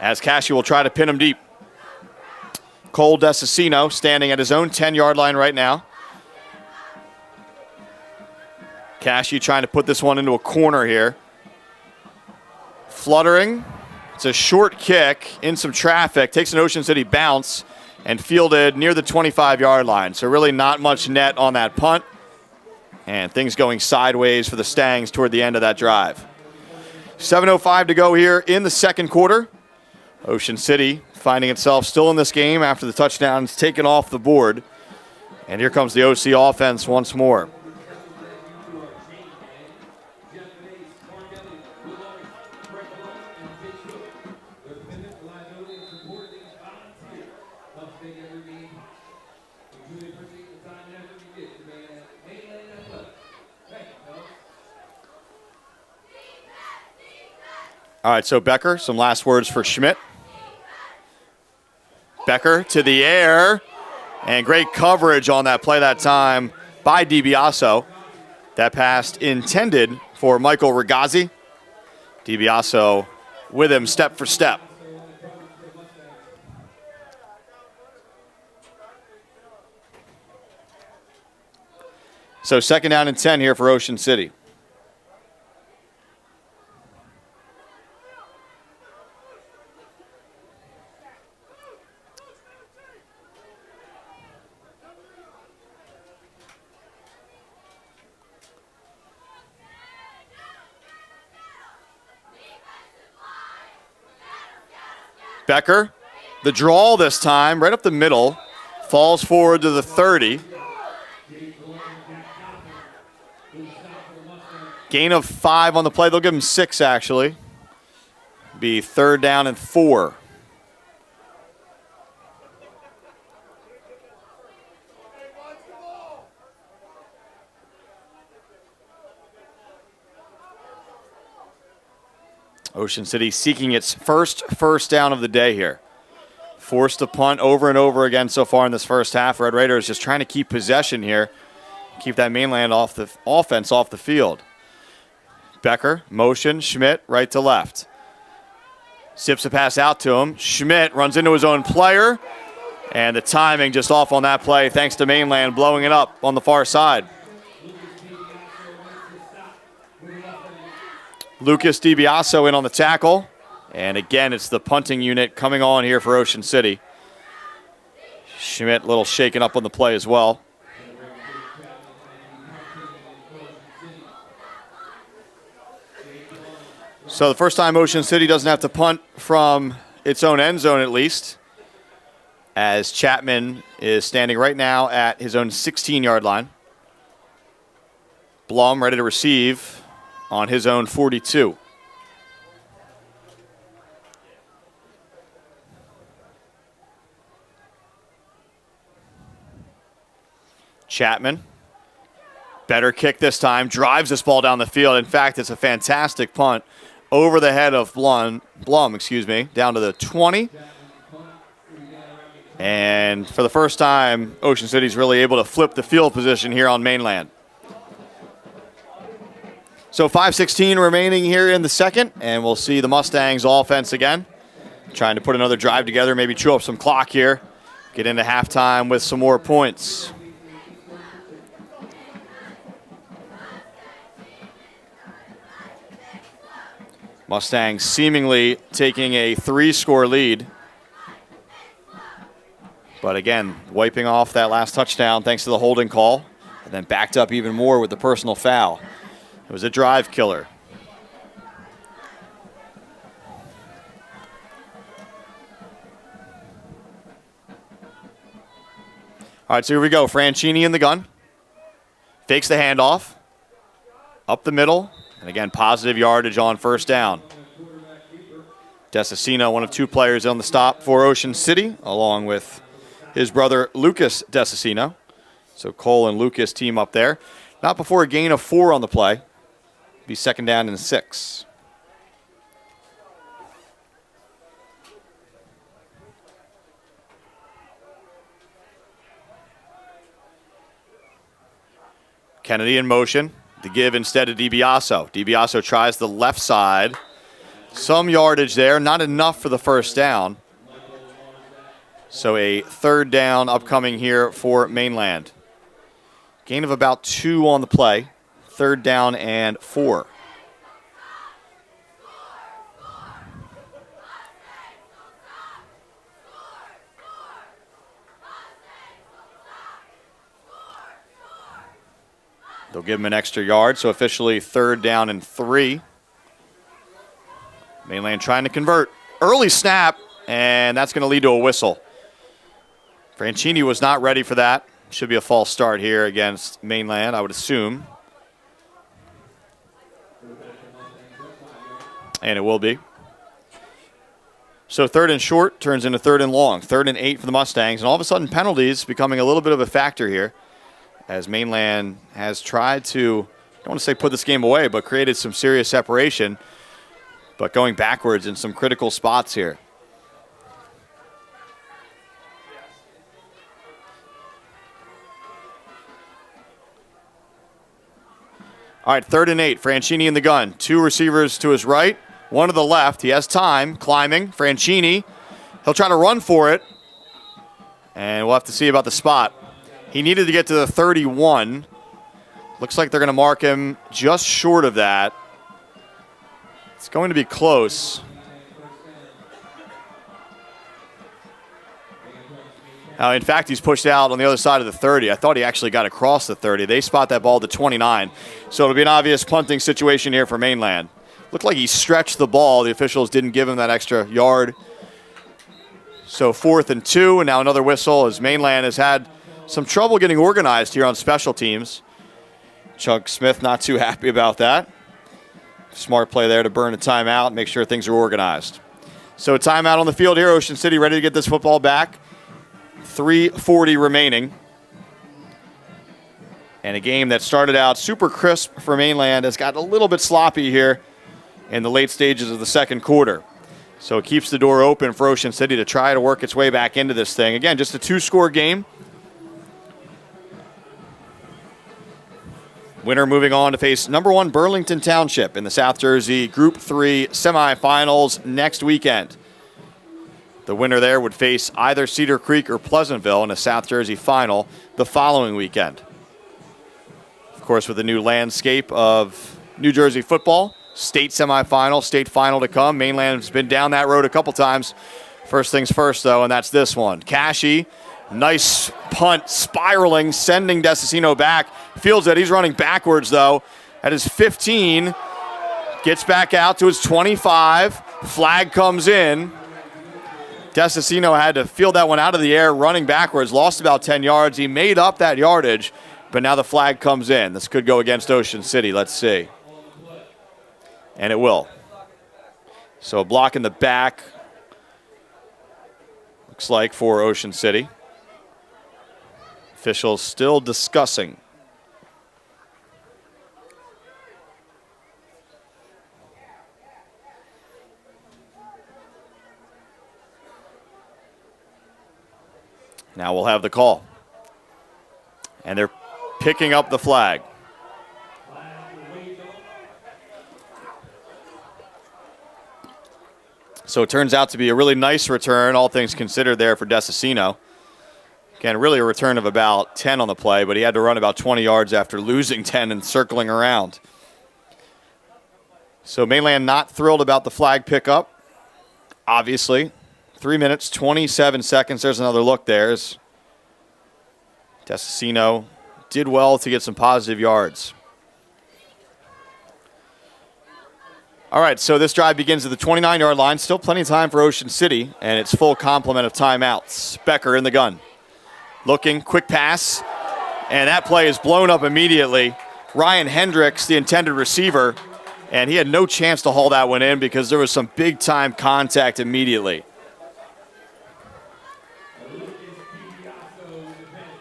as Cashy will try to pin him deep. Cole Desicino standing at his own 10-yard line right now. Cashy trying to put this one into a corner here. Fluttering. It's a short kick in some traffic. Takes an Ocean City bounce and fielded near the 25-yard line. So really not much net on that punt. And things going sideways for the Stangs toward the end of that drive. 7:05 to go here in the second quarter. Ocean City finding itself still in this game after the touchdown's taken off the board. And here comes the OC offense once more. All right, so Becker, some last words for Schmidt. Becker to the air, and great coverage on that play that time by DiBiaso. That pass intended for Michael Regazzi. DiBiaso with him step for step. So 2nd down and 10 here for Ocean City. Becker, the draw this time, right up the middle, falls forward to the 30. Gain of 5 on the play. They'll give him 6, actually. Be 3rd down and 4. Ocean City seeking its first down of the day here. Forced to punt over and over again so far in this first half. Red Raiders just trying to keep possession here. Keep that Mainland offense off the field. Becker, motion, Schmidt, right to left. Sips a pass out to him. Schmidt runs into his own player. And the timing just off on that play thanks to Mainland blowing it up on the far side. Lucas DiBiaso in on the tackle. And again, it's the punting unit coming on here for Ocean City. Schmidt a little shaken up on the play as well. So the first time Ocean City doesn't have to punt from its own end zone at least, as Chapman is standing right now at his own 16-yard line. Blum ready to receive on his own 42. Chapman, better kick this time, drives this ball down the field. In fact, it's a fantastic punt over the head of Blum, down to the 20. And for the first time, Ocean City's really able to flip the field position here on Mainland. So 5:16 remaining here in the second, and we'll see the Mustangs offense again. Trying to put another drive together, maybe chew up some clock here. Get into halftime with some more points. Mustangs seemingly taking a 3-score lead. But again, wiping off that last touchdown thanks to the holding call, and then backed up even more with the personal foul. It was a drive killer. All right, so here we go. Franchini in the gun. Fakes the handoff. Up the middle. And again, positive yardage on first down. Desicino, one of 2 players on the stop for Ocean City, along with his brother Lucas Desicino. So Cole and Lucas team up there. Not before a gain of 4 on the play. Be 2nd down and 6. Kennedy in motion. The give instead of DiBiaso. DiBiaso tries the left side. Some yardage there, not enough for the first down. So a third down upcoming here for Mainland. Gain of about 2 on the play. Third down and 4. They'll give him an extra yard, so officially third down and 3. Mainland trying to convert. Early snap, and that's going to lead to a whistle. Franchini was not ready for that. Should be a false start here against Mainland, I would assume. And it will be. So third and short turns into third and long. 3rd and 8 for the Mustangs. And all of a sudden penalties becoming a little bit of a factor here as Mainland has tried to, I don't want to say put this game away, but created some serious separation. But going backwards in some critical spots here. All right, 3rd and 8. Franchini in the gun. 2 receivers to his right, 1 to the left. He has time, climbing. Franchini, he'll try to run for it. And we'll have to see about the spot. He needed to get to the 31. Looks like they're going to mark him just short of that. It's going to be close. In fact, he's pushed out on the other side of the 30. I thought he actually got across the 30. They spot that ball to 29. So it'll be an obvious punting situation here for Mainland. Looked like he stretched the ball. The officials didn't give him that extra yard. So 4th and 2, and now another whistle as Mainland has had some trouble getting organized here on special teams. Chuck Smith not too happy about that. Smart play there to burn a timeout, make sure things are organized. So a timeout on the field here. Ocean City ready to get this football back. 3:40 remaining. And a game that started out super crisp for Mainland has got a little bit sloppy here in the late stages of the second quarter. So it keeps the door open for Ocean City to try to work its way back into this thing. Again, just a 2-score game. Winner moving on to face number 1 Burlington Township in the South Jersey Group 3 semifinals next weekend. The winner there would face either Cedar Creek or Pleasantville in a South Jersey final the following weekend. Of course, with the new landscape of New Jersey football, state semifinal, state final to come. Mainland's been down that road a couple times. First things first, though, and that's this one. Cashy, nice punt, spiraling, sending Desicino back. Feels that he's running backwards, though, at his 15. Gets back out to his 25. Flag comes in. Desicino had to field that one out of the air, running backwards, lost about 10 yards. He made up that yardage, but now the flag comes in. This could go against Ocean City. Let's see. And it will. So a block in the back, looks like, for Ocean City. Officials still discussing. Now we'll have the call. And they're picking up the flag. So it turns out to be a really nice return, all things considered, there for Desicino. Again, really a return of about 10 on the play, but he had to run about 20 yards after losing 10 and circling around. So Mainland not thrilled about the flag pickup, obviously. 3 minutes, 27 seconds. There's another look there. Desicino did well to get some positive yards. All right, so this drive begins at the 29-yard line. Still plenty of time for Ocean City, and it's full complement of timeouts. Becker in the gun. Looking, quick pass, and that play is blown up immediately. Ryan Hendricks, the intended receiver, and he had no chance to haul that one in because there was some big-time contact immediately.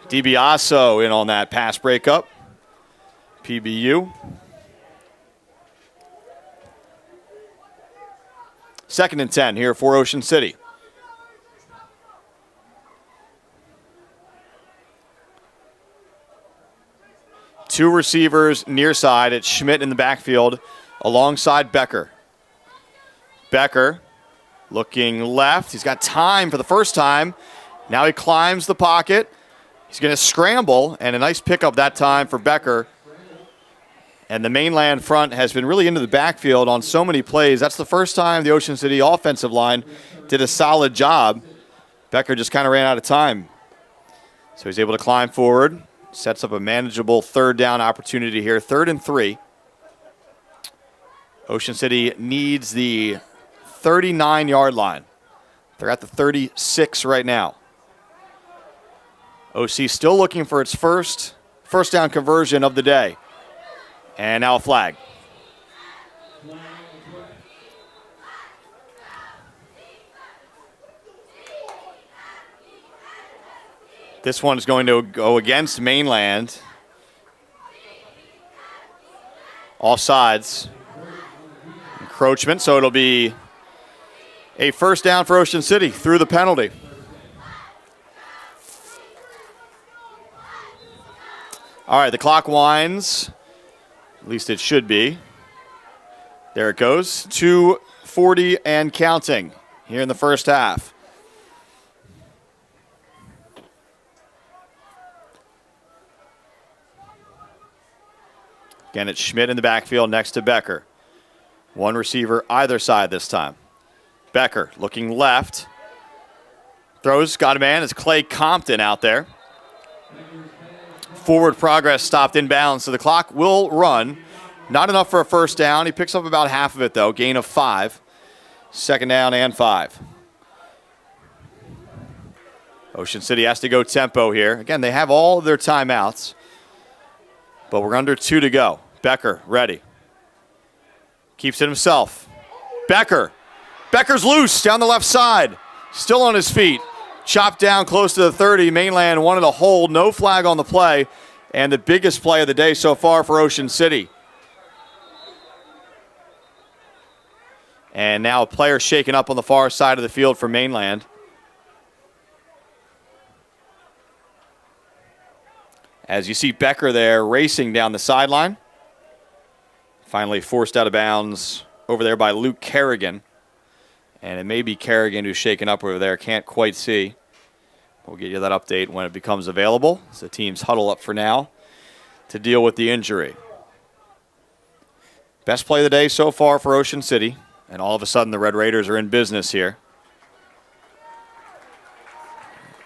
DiBiaso in on that pass breakup. PBU. 2nd and 10 here for Ocean City. Two receivers near side. It's Schmidt in the backfield alongside Becker. Becker looking left. He's got time for the first time. Now he climbs the pocket. He's going to scramble, and a nice pickup that time for Becker. And the Mainland front has been really into the backfield on so many plays. That's the first time the Ocean City offensive line did a solid job. Becker just kind of ran out of time. So he's able to climb forward. Sets up a manageable third down opportunity here. 3rd and 3. Ocean City needs the 39-yard line. They're at the 36 right now. OC still looking for its first down conversion of the day. And now a flag. This one is going to go against Mainland. Offsides. Encroachment, so it'll be a first down for Ocean City through the penalty. All right, the clock winds. At least it should be. There it goes. 2:40 and counting here in the first half. Again, it's Schmidt in the backfield next to Becker. One receiver either side this time. Becker looking left. Throws, got a man. It's Clay Compton out there. Forward progress stopped inbounds, so the clock will run. Not enough for a first down. He picks up about half of it, though. Gain of 5. 2nd down and 5. Ocean City has to go tempo here. Again, they have all of their timeouts, but we're under 2 to go. Becker ready. Keeps it himself. Becker's loose down the left side. Still on his feet. Chopped down close to the 30. Mainland wanted a hold. No flag on the play. And the biggest play of the day so far for Ocean City. And now a player shaken up on the far side of the field for Mainland. As you see Becker there racing down the sideline. Finally forced out of bounds over there by Luke Kerrigan. And it may be Kerrigan who's shaken up over there. Can't quite see. We'll get you that update when it becomes available. So the teams huddle up for now to deal with the injury. Best play of the day so far for Ocean City. And all of a sudden the Red Raiders are in business here.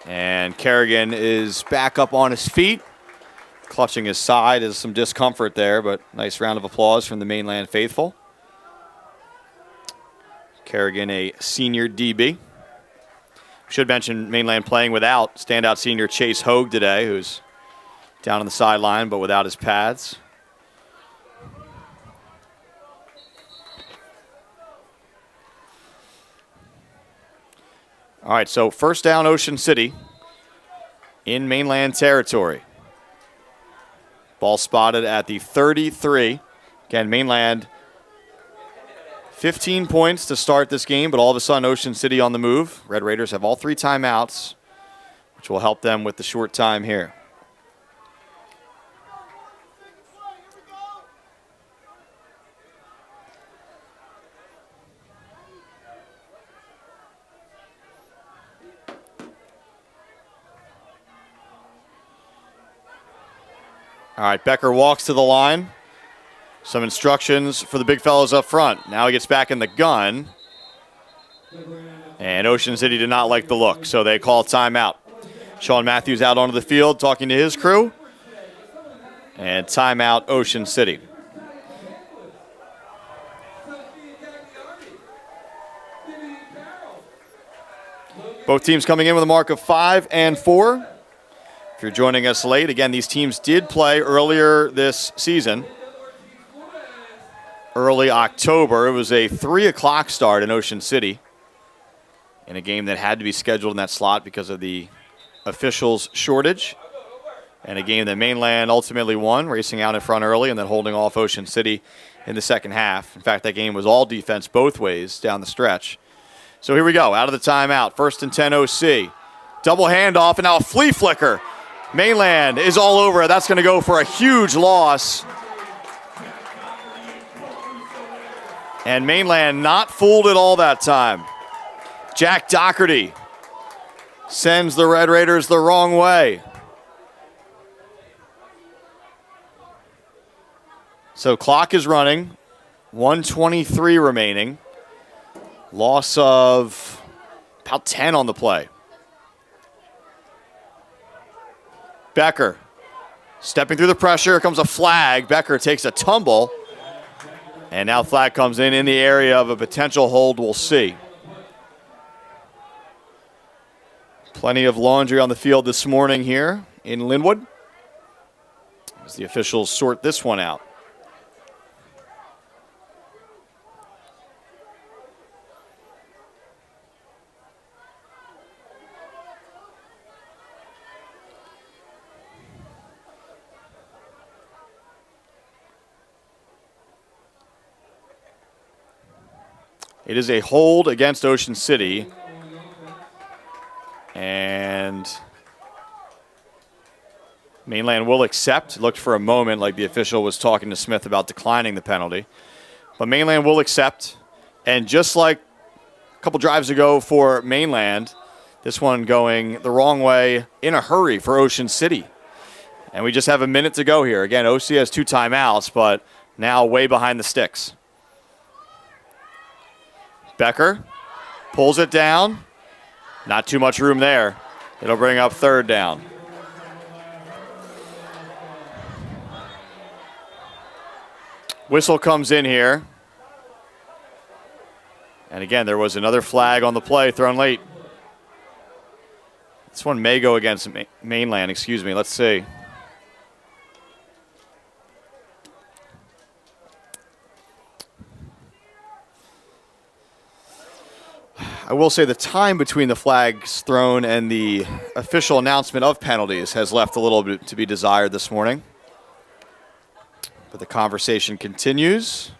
And Kerrigan is back up on his feet. Clutching his side is some discomfort there, but nice round of applause from the Mainland faithful. Kerrigan, a senior DB. Should mention Mainland playing without standout senior Chase Hogue today, who's down on the sideline but without his pads. All right, so first down Ocean City in Mainland territory. Ball spotted at the 33. Again, Mainland 15 points to start this game, but all of a sudden Ocean City on the move. Red Raiders have all 3 timeouts, which will help them with the short time here. All right, Becker walks to the line. Some instructions for the big fellows up front. Now he gets back in the gun. And Ocean City did not like the look, so they call timeout. Sean Matthews out onto the field talking to his crew. And timeout Ocean City. Both teams coming in with a mark of 5 and 4. If you're joining us late, again, these teams did play earlier this season. Early October. It was a 3 o'clock start in Ocean City in a game that had to be scheduled in that slot because of the officials shortage. And a game that Mainland ultimately won, racing out in front early and then holding off Ocean City in the second half. In fact, that game was all defense both ways down the stretch. So here we go, out of the timeout. 1st and 10 OC. Double handoff and now a flea flicker. Mainland is all over it. That's going to go for a huge loss. And Mainland not fooled at all that time. Jack Doherty sends the Red Raiders the wrong way. So clock is running, 1:23 remaining. Loss of about 10 on the play. Becker stepping through the pressure. Here comes a flag. Becker takes a tumble. And now flag comes in the area of a potential hold. We'll see. Plenty of laundry on the field this morning here in Linwood as the officials sort this one out. It is a hold against Ocean City. And Mainland will accept. It looked for a moment like the official was talking to Smith about declining the penalty. But Mainland will accept. And just like a couple drives ago for Mainland, this one going the wrong way in a hurry for Ocean City. And we just have a minute to go here. Again, OC has 2 timeouts, but now way behind the sticks. Becker pulls it down. Not too much room there. It'll bring up 3rd down. Whistle comes in here. And again, there was another flag on the play thrown late. This one may go against Mainland, excuse me. Let's see. I will say the time between the flags thrown and the official announcement of penalties has left a little bit to be desired this morning. But the conversation continues.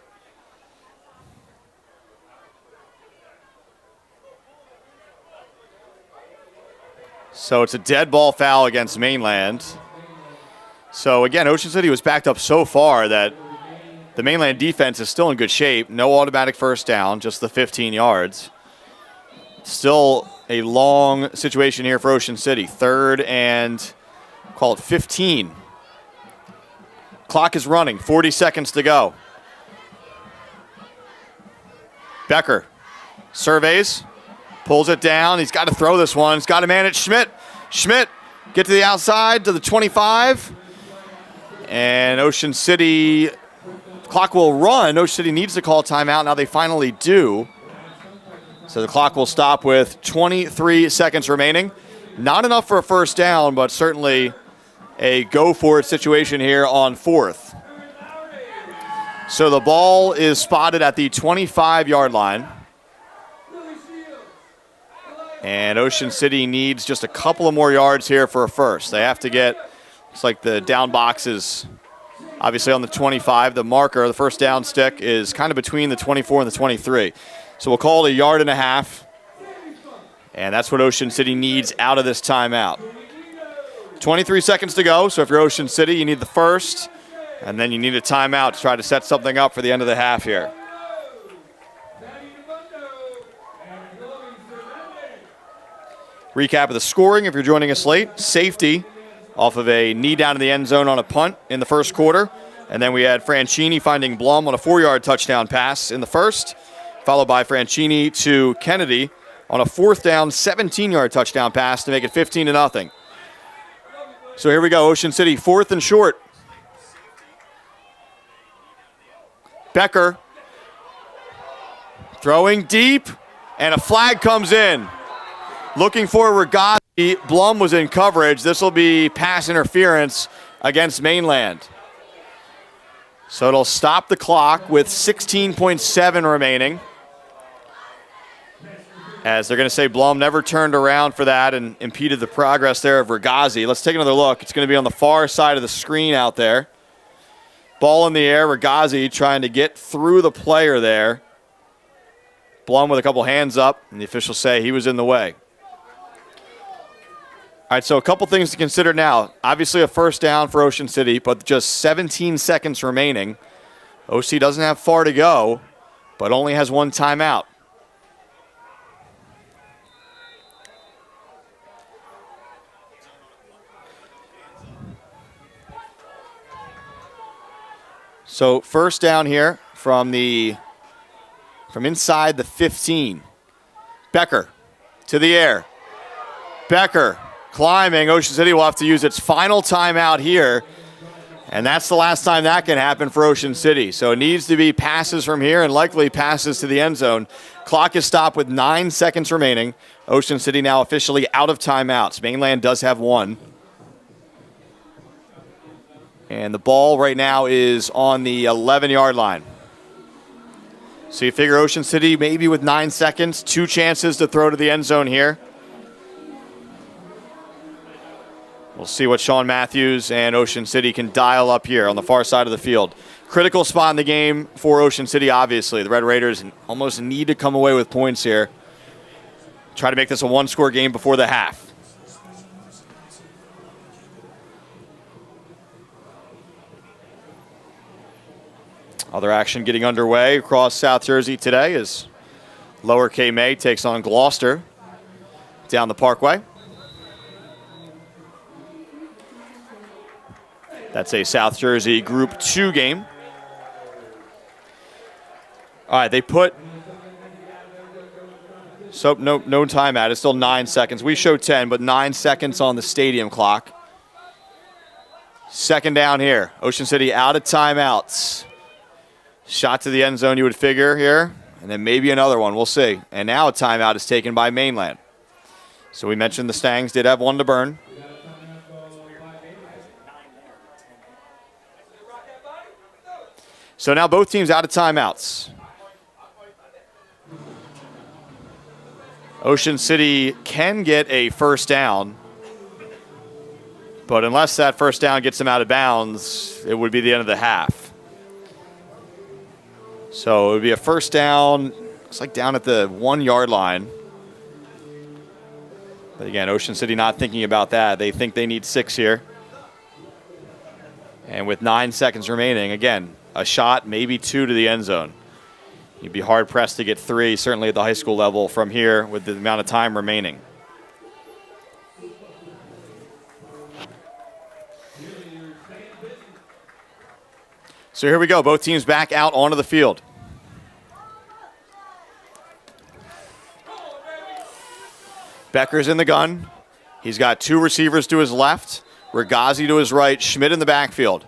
So it's a dead ball foul against Mainland. So again, Ocean City was backed up so far that the Mainland defense is still in good shape. No automatic first down, just the 15 yards. Still a long situation here for Ocean City. 3rd and, call it 15. Clock is running, 40 seconds to go. Becker surveys, pulls it down. He's got to throw this one. He's got to manage Schmidt. Schmidt, get to the outside to the 25. And Ocean City, clock will run. Ocean City needs to call timeout. Now they finally do. So the clock will stop with 23 seconds remaining. Not enough for a first down, but certainly a go-for-it situation here on 4th. So the ball is spotted at the 25-yard line. And Ocean City needs just a couple of more yards here for a first. They have to get, it's like the down box is obviously on the 25. The marker, the first down stick, is kind of between the 24 and the 23. So we'll call it 1.5 yards. And that's what Ocean City needs out of this timeout. 23 seconds to go. So if you're Ocean City, you need the first. And then you need a timeout to try to set something up for the end of the half here. Recap of the scoring if you're joining us late. Safety off of a knee down in the end zone on a punt in the first quarter. And then we had Franchini finding Blum on a 4-yard touchdown pass in the first, followed by Franchini to Kennedy on a 4th down, 17-yard touchdown pass to make it 15-0. So here we go, Ocean City, 4th and short. Becker throwing deep, and a flag comes in. Looking for Regazi. Blum was in coverage. This will be pass interference against Mainland. So it'll stop the clock with 16.7 remaining. As they're going to say Blum never turned around for that and impeded the progress there of Regazi. Let's take another look. It's going to be on the far side of the screen out there. Ball in the air. Regazi trying to get through the player there. Blum with a couple hands up, and the officials say he was in the way. All right, so a couple things to consider now. Obviously a first down for Ocean City, but just 17 seconds remaining. OC doesn't have far to go. but only has one timeout. So first down here from inside the 15. Becker to the air. Becker climbing. Ocean City will have to use its final timeout here. And that's the last time that can happen for Ocean City. So it needs to be passes from here and likely passes to the end zone. Clock is stopped with 9 seconds remaining. Ocean City now officially out of timeouts. Mainland does have one. And the ball right now is on the 11-yard line. So you figure Ocean City maybe with 9 seconds, 2 chances to throw to the end zone here. We'll see what Sean Matthews and Ocean City can dial up here on the far side of the field. Critical spot in the game for Ocean City, obviously. The Red Raiders almost need to come away with points here. Try to make this a one-score game before the half. Other action getting underway across South Jersey today as Lower K-May takes on Gloucester down the Parkway. That's a South Jersey Group 2 game. All right, they put... So no timeout. It's still 9 seconds. We show 10, but 9 seconds on the stadium clock. Second down here. Ocean City out of timeouts. Shot to the end zone, you would figure here, and then maybe another one. We'll see. And now a timeout is taken by Mainland. So we mentioned the Stangs did have one to burn. So now both teams out of timeouts. Ocean City can get a first down, but unless that first down gets them out of bounds, it would be the end of the half. So it would be a first down, it's like down at the 1-yard line. But again, Ocean City not thinking about that. They think they need 6 here. And with 9 seconds remaining, again, a shot, maybe 2 to the end zone. You'd be hard-pressed to get 3, certainly at the high school level from here with the amount of time remaining. So here we go. Both teams back out onto the field. Becker's in the gun. He's got 2 receivers to his left, Regazi to his right, Schmidt in the backfield.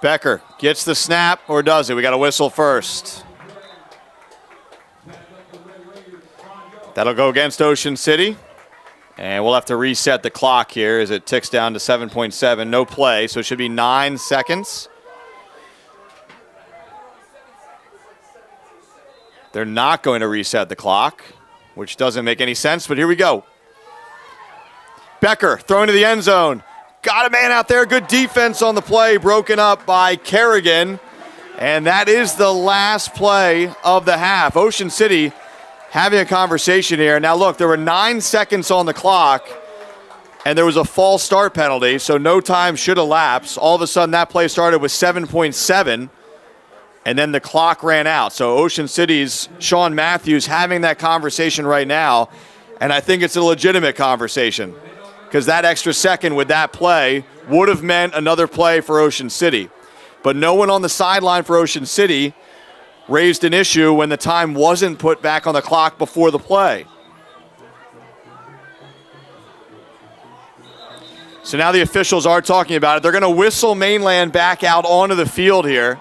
Becker gets the snap, or does it? We got a whistle first. That'll go against Ocean City. And we'll have to reset the clock here as it ticks down to 7.7. No play, so it should be 9 seconds. They're not going to reset the clock, which doesn't make any sense, but here we go. Becker throwing to the end zone. Got a man out there. Good defense on the play, broken up by Kerrigan. And that is the last play of the half. Ocean City having a conversation here. Now look, there were 9 seconds on the clock, and there was a false start penalty, so no time should elapse. All of a sudden, that play started with 7.7, and then the clock ran out. So Ocean City's Sean Matthews having that conversation right now, and I think it's a legitimate conversation because that extra second with that play would have meant another play for Ocean City. But no one on the sideline for Ocean City raised an issue when the time wasn't put back on the clock before the play. So now the officials are talking about it. They're going to whistle Mainland back out onto the field here.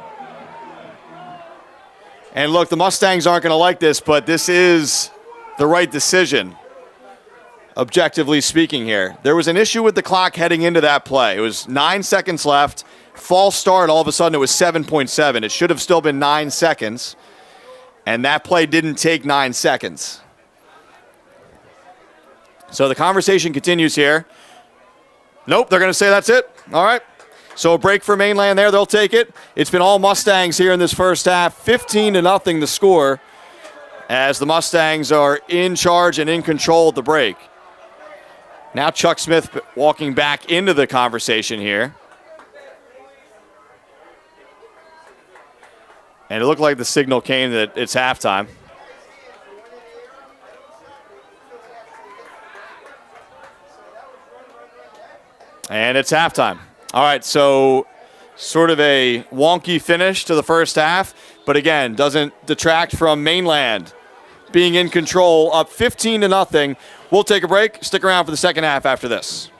And look, the Mustangs aren't going to like this, but this is the right decision, objectively speaking here. There was an issue with the clock heading into that play. It was 9 seconds left. False start, all of a sudden it was 7.7. It should have still been 9 seconds, and that play didn't take 9 seconds. So the conversation continues here. Nope, they're going to say that's it. All right. So a break for Mainland there. They'll take it. It's been all Mustangs here in this first half. 15-0 the score as the Mustangs are in charge and in control of the break. Now Chuck Smith walking back into the conversation here. And it looked like the signal came that it's halftime. And it's halftime. All right, so sort of a wonky finish to the first half, but again, doesn't detract from Mainland being in control, up 15-0. We'll take a break. Stick around for the second half after this.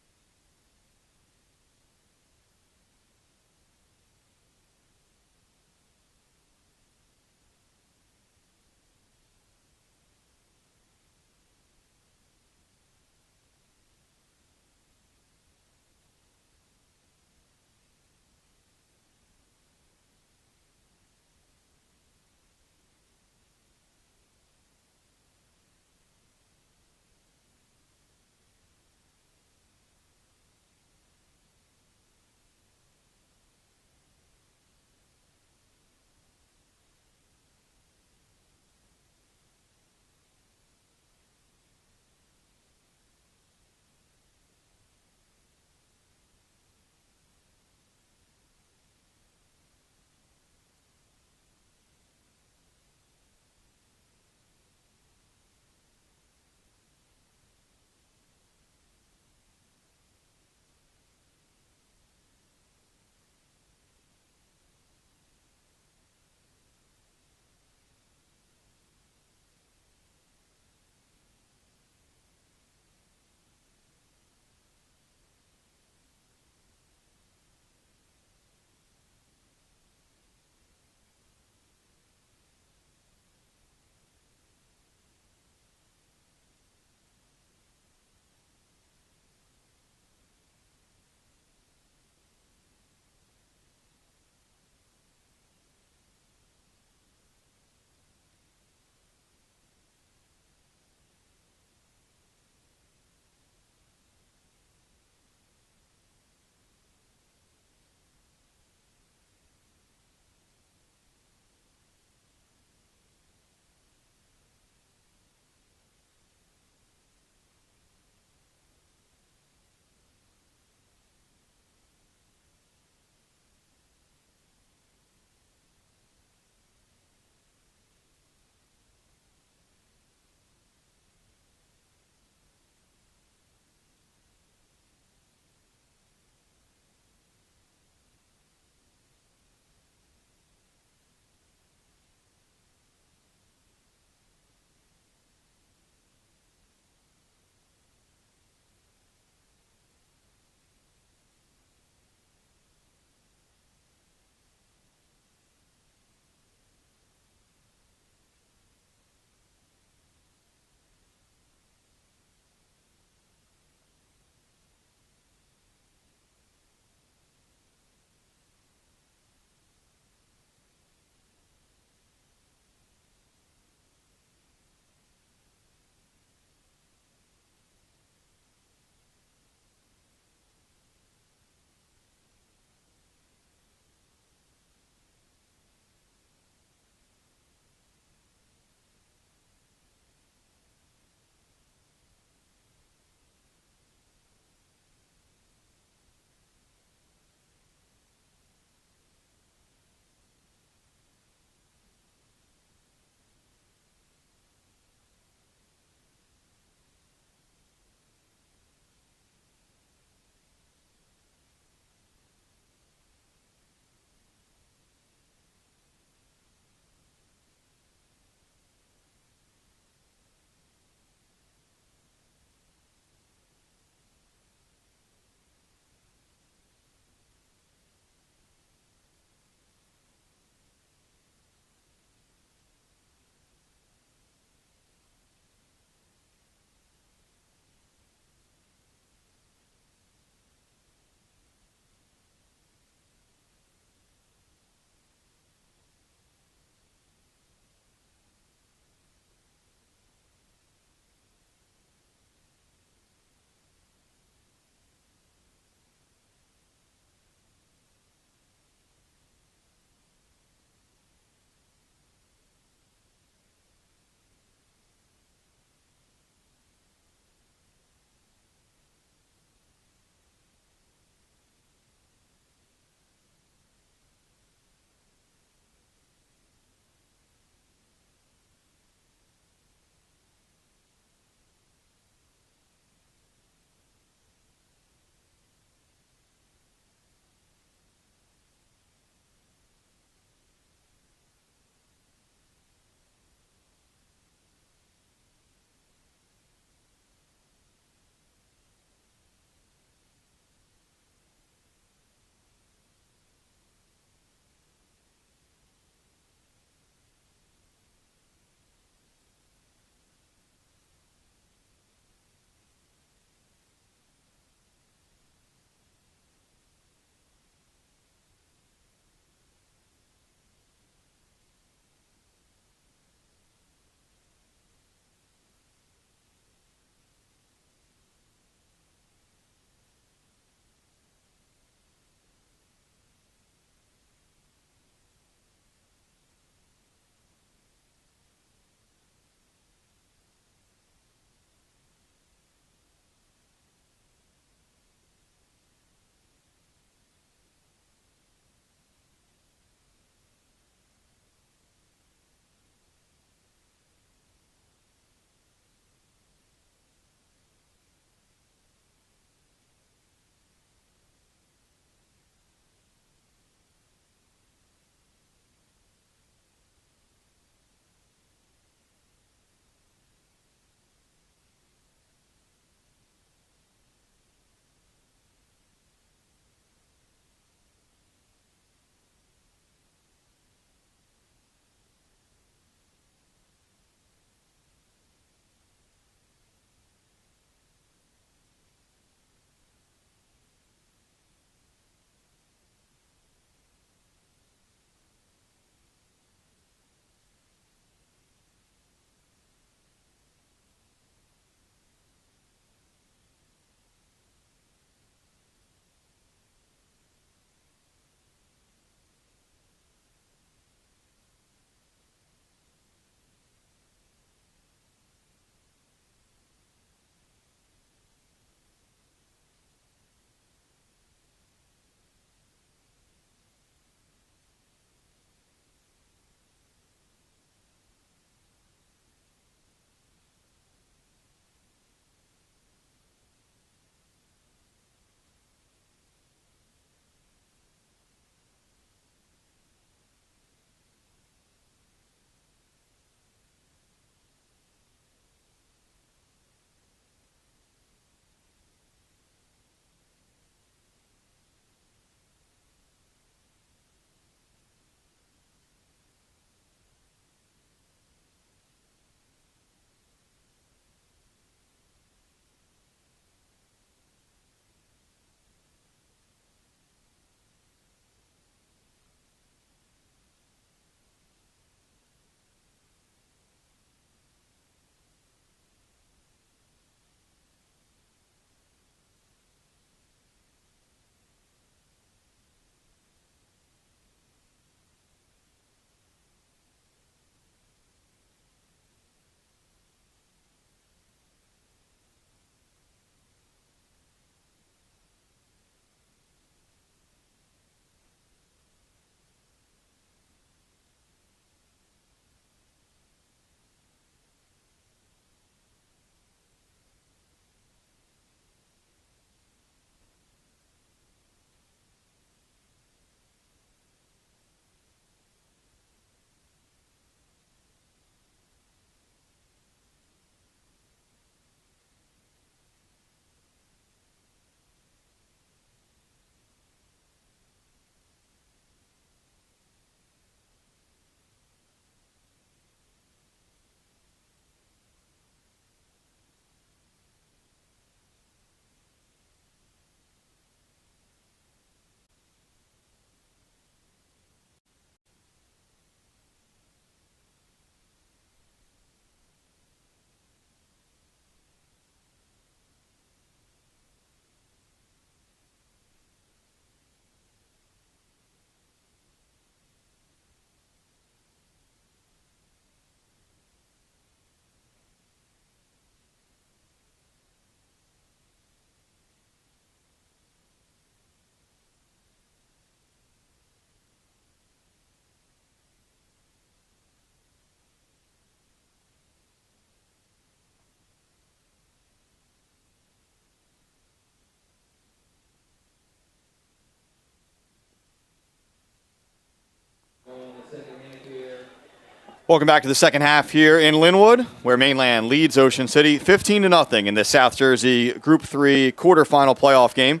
Welcome back to the second half here in Linwood, where Mainland leads Ocean City 15-0 in the South Jersey Group 3 quarterfinal playoff game.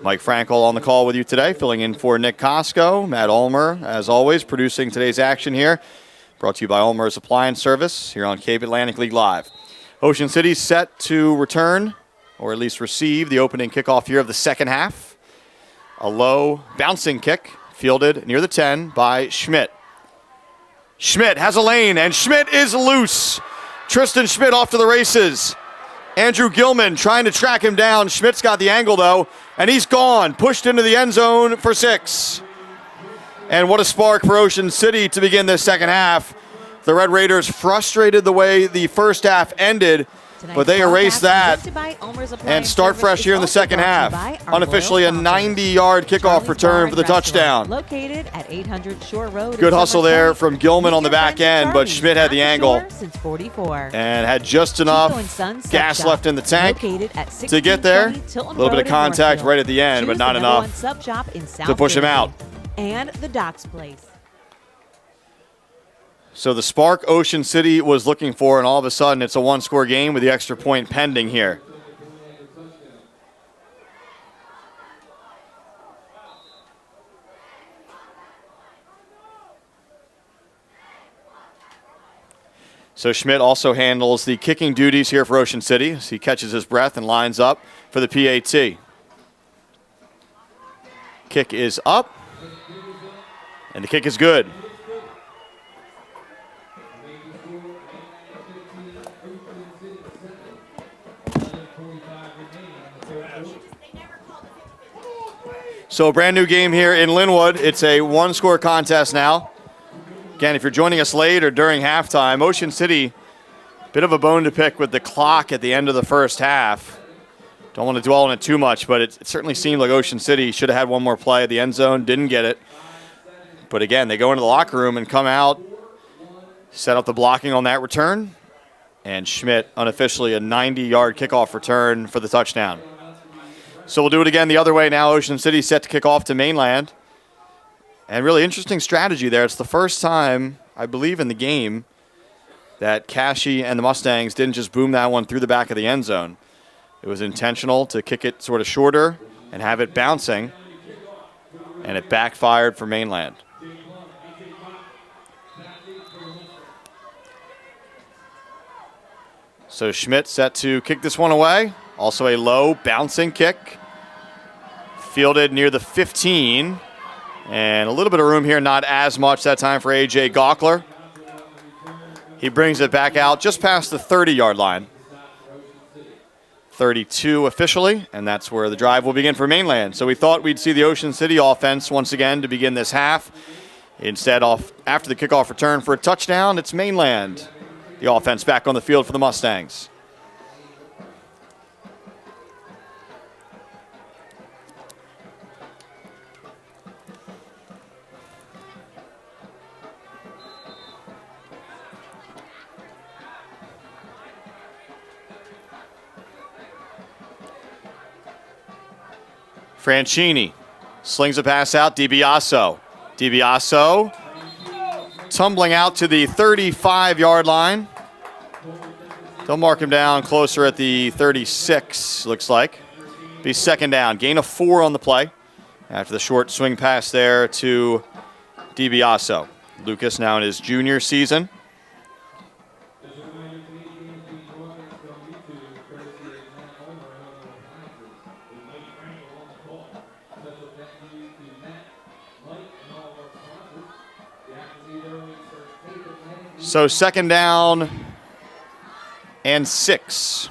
Mike Frankel on the call with you today, filling in for Nick Costco. Matt Ulmer, as always, producing today's action here. Brought to you by ULMER'S Appliance Service here on Cape Atlantic League Live. Ocean City set to return, or at least receive, the opening kickoff here of the second half. A low bouncing kick fielded near the 10 by Schmidt. Schmidt has a lane, and Schmidt is loose. Tristan Schmidt off to the races. Andrew Gilman trying to track him down. Schmidt's got the angle, though, and he's gone. Pushed into the end zone for 6. And what a spark for Ocean City to begin this second half. The Red Raiders frustrated the way the first half ended, but they erased that and start fresh here in the second half. Unofficially a 90-yard kickoff return for the touchdown. Located at 800 Shore Road. Good hustle there from Gilman on the back end, but Schmidt had the angle and had just enough gas left in the tank to get there. A little bit of contact right at the end, but not enough to push him out. And the Docks Place. So the spark Ocean City was looking for, and all of a sudden it's a one-score game with the extra point pending here. So Schmidt also handles the kicking duties here for Ocean City as he catches his breath and lines up for the PAT. Kick is up, and the kick is good. So a brand new game here in Linwood. It's a one-score contest now. Again, if you're joining us late or during halftime, Ocean City, bit of a bone to pick with the clock at the end of the first half. Don't want to dwell on it too much, but it certainly seemed like Ocean City should have had one more play at the end zone, didn't get it. But again, they go into the locker room and come out, set up the blocking on that return, and Schmidt unofficially a 90-yard kickoff return for the touchdown. So we'll do it again the other way now. Ocean City set to kick off to Mainland. And really interesting strategy there. It's the first time, I believe, in the game that Cashy and the Mustangs didn't just boom that one through the back of the end zone. It was intentional to kick it sort of shorter and have it bouncing, and it backfired for Mainland. So Schmidt set to kick this one away. Also a low bouncing kick. Fielded near the 15. And a little bit of room here, not as much that time for A.J. Gawkler. He brings it back out just past the 30-yard line. 32 officially, and that's where the drive will begin for Mainland. So we thought we'd see the Ocean City offense once again to begin this half. Instead, after the kickoff return for a touchdown, it's Mainland. The offense back on the field for the Mustangs. Franchini slings a pass out. DiBiaso. DiBiaso tumbling out to the 35-yard line. They'll mark him down closer at the 36, looks like. Be second down. Gain of 4 on the play after the short swing pass there to DiBiaso. Lucas now in his junior season. So second down and 6.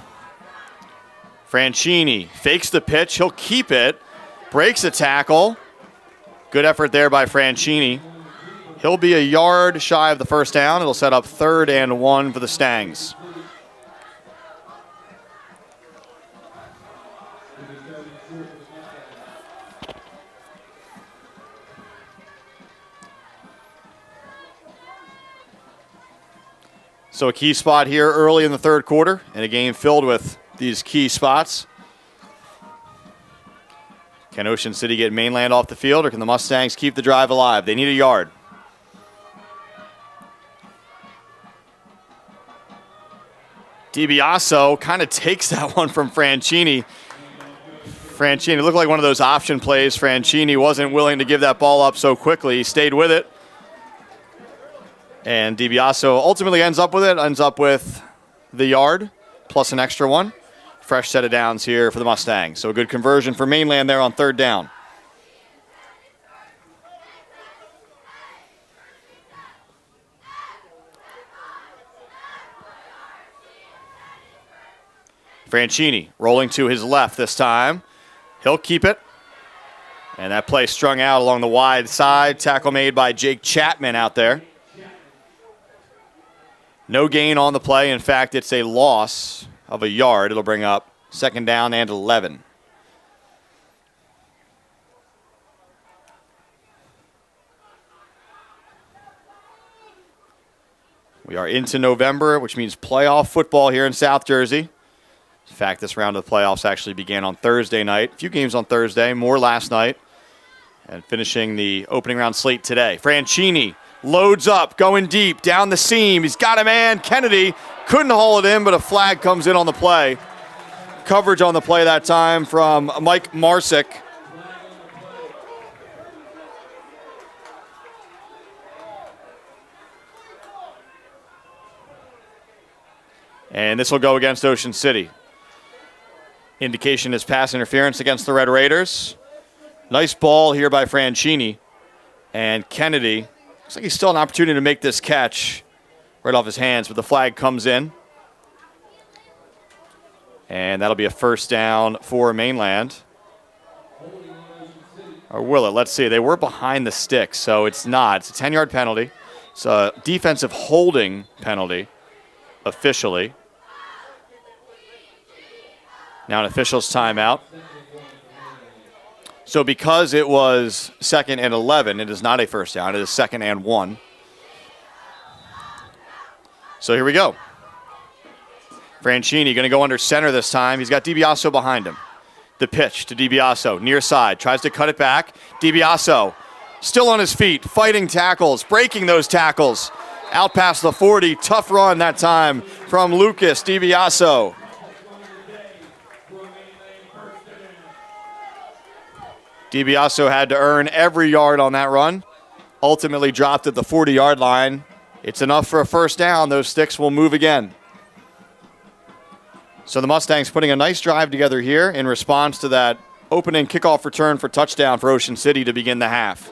Franchini fakes the pitch. He'll keep it. Breaks a tackle. Good effort there by Franchini. He'll be a yard shy of the first down. It'll set up 3rd and 1 for the Stangs. So a key spot here early in the third quarter in a game filled with these key spots. Can Ocean City get Mainland off the field, or can the Mustangs keep the drive alive? They need a yard. DiBiaso kind of takes that one from Franchini. Franchini looked like one of those option plays. Franchini wasn't willing to give that ball up so quickly. He stayed with it. And DiBiaso ultimately ends up with the yard plus an extra one. Fresh set of downs here for the Mustangs. So a good conversion for Mainland there on third down. Franchini rolling to his left this time. He'll keep it. And that play strung out along the wide side. Tackle made by Jake Chapman out there. No gain on the play. In fact, it's a loss of a yard. It'll bring up second down and 11. We are into November, which means playoff football here in South Jersey. In fact, this round of the playoffs actually began on Thursday night. A few games on Thursday, more last night. And finishing the opening round slate today. Franchini loads up, going deep, down the seam. He's got a man. Kennedy couldn't haul it in, but a flag comes in on the play. Coverage on the play that time from Mike Marsick. And this will go against Ocean City. Indication is pass interference against the Red Raiders. Nice ball here by Franchini. And Kennedy, looks like he's still an opportunity to make this catch right off his hands, but the flag comes in. And that'll be a first down for Mainland. Or will it? Let's see. They were behind the stick, so it's not. It's a 10-yard penalty. It's a defensive holding penalty officially. Now an official's timeout. So because it was second and 11, it is not a first down. It is second and 1. So here we go. Franchini going to go under center this time. He's got DiBiaso behind him. The pitch to DiBiaso, near side. Tries to cut it back. DiBiaso still on his feet, fighting tackles, breaking those tackles. Out past the 40. Tough run that time from Lucas DiBiaso. DiBiaso had to earn every yard on that run. Ultimately dropped at the 40-yard line. It's enough for a first down. Those sticks will move again. So the Mustangs putting a nice drive together here in response to that opening kickoff return for touchdown for Ocean City to begin the half.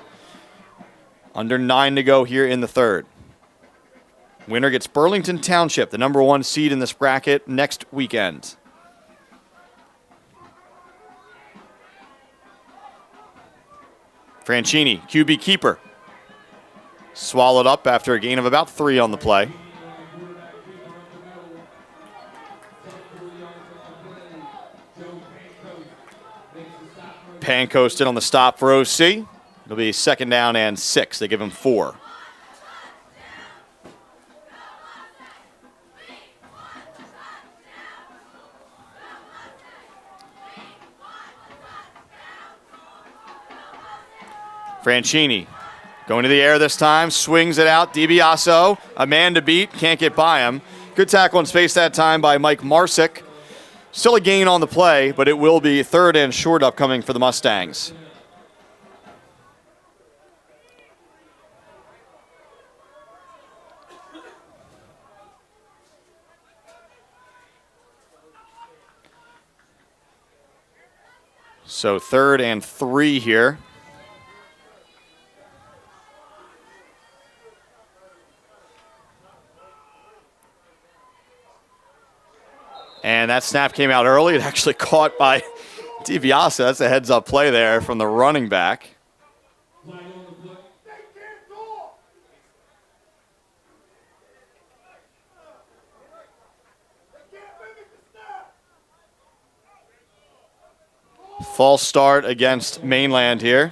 Under 9 to go here in the third. Winner gets Burlington Township, the number 1 seed in this bracket, next weekend. Franchini, QB keeper. Swallowed up after a gain of about 3 on the play. Pancoasted on the stop for OC. It'll be second down and 6. They give him 4. Franchini going to the air this time, swings it out. DiBiaso, a man to beat, can't get by him. Good tackle in space that time by Mike Marsick. Still a gain on the play, but it will be third and short upcoming for the Mustangs. So third and 3 here. And that snap came out early. It actually caught by DiBiaso. That's a heads-up play there from the running back. False start against Mainland here.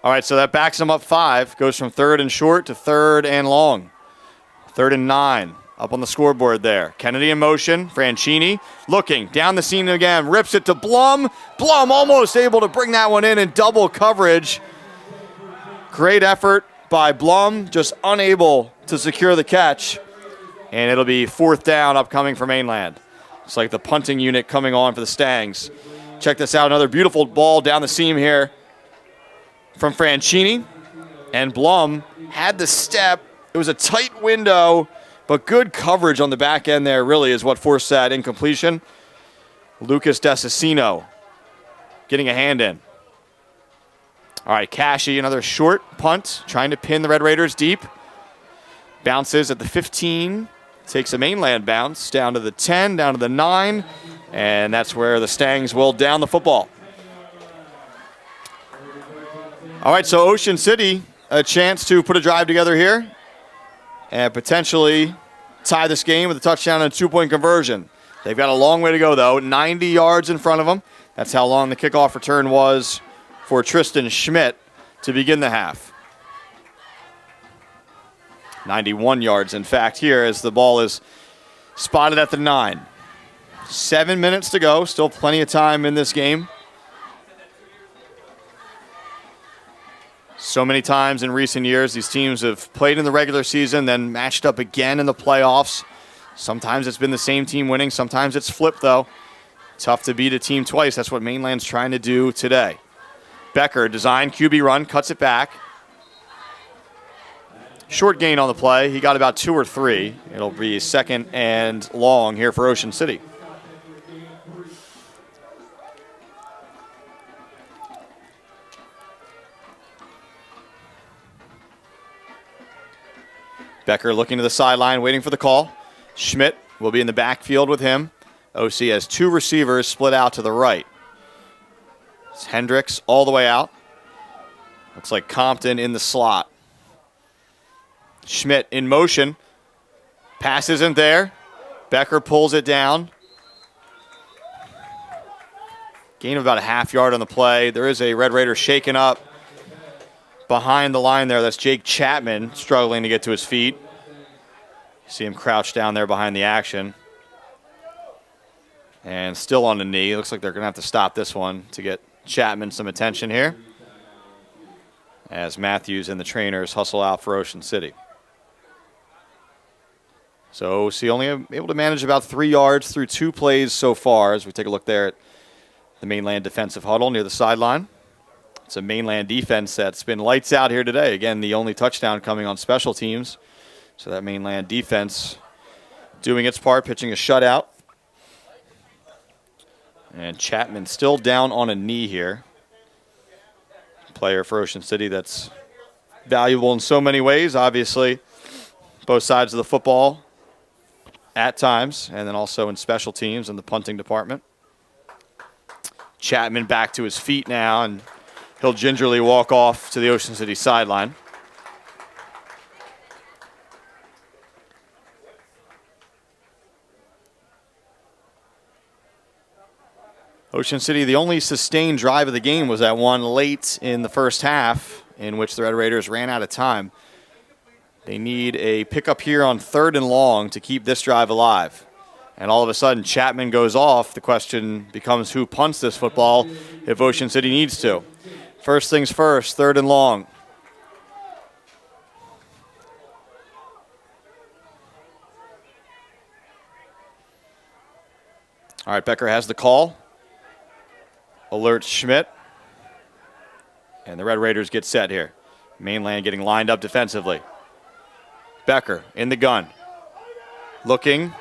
All right, so that backs them up 5. Goes from third and short to third and long. Third and 9. up on the scoreboard there. Kennedy in motion. Franchini looking down the seam again. Rips it to Blum. Blum almost able to bring that one in double coverage. Great effort by Blum, just unable to secure the catch. And it'll be 4th down upcoming for Mainland. It's like the punting unit coming on for the Stangs. Check this out. Another beautiful ball down the seam here from Franchini. And Blum had the step. It was a tight window, but good coverage on the back end there really is what forced that incompletion. Lucas Desicino getting a hand in. All right, Cashy, another short punt, trying to pin the Red Raiders deep. Bounces at the 15, takes a Mainland bounce down to the 10, down to the 9, and that's where the Stangs will down the football. All right, so Ocean City, a chance to put a drive together here and potentially tie this game with a touchdown and a 2-point conversion. They've got a long way to go, though, 90 yards in front of them. That's how long the kickoff return was for Tristan Schmidt to begin the half. 91 yards, in fact, here as the ball is spotted at the 9. 7 minutes to go, still plenty of time in this game. So many times in recent years, these teams have played in the regular season, then matched up again in the playoffs. Sometimes it's been the same team winning, sometimes it's flipped, though. Tough to beat a team twice. That's what Mainland's trying to do today. Becker, design QB run, cuts it back. Short gain on the play. He got about 2 or 3. It'll be 2nd and long here for Ocean City. Becker looking to the sideline, waiting for the call. Schmidt will be in the backfield with him. OC has 2 receivers split out to the right. It's Hendricks all the way out. Looks like Compton in the slot. Schmidt in motion. Pass isn't there. Becker pulls it down. Gain of about a half yard on the play. There is a Red Raider shaken up behind the line there. That's Jake Chapman struggling to get to his feet. See him crouched down there behind the action. And still on the knee. Looks like they're going to have to stop this one to get Chapman some attention here as Matthews and the trainers hustle out for Ocean City. So OC only able to manage about 3 yards through 2 plays so far as we take a look there at the Mainland defensive huddle near the sideline. It's a Mainland defense that's been lights out here today. Again, the only touchdown coming on special teams. So that Mainland defense doing its part, pitching a shutout. And Chapman still down on a knee here. Player for Ocean City that's valuable in so many ways, obviously. Both sides of the football at times, and then also in special teams in the punting department. Chapman back to his feet now, and he'll gingerly walk off to the Ocean City sideline. Ocean City, the only sustained drive of the game was that one late in the first half in which the Red Raiders ran out of time. They need a pickup here on 3rd and long to keep this drive alive. And all of a sudden, Chapman goes off. The question becomes who punts this football if Ocean City needs to. First things first, 3rd and long. All right, Becker has the call. Alerts Schmidt. And the Red Raiders get set here. Mainland getting lined up defensively. Becker in the gun. Looking.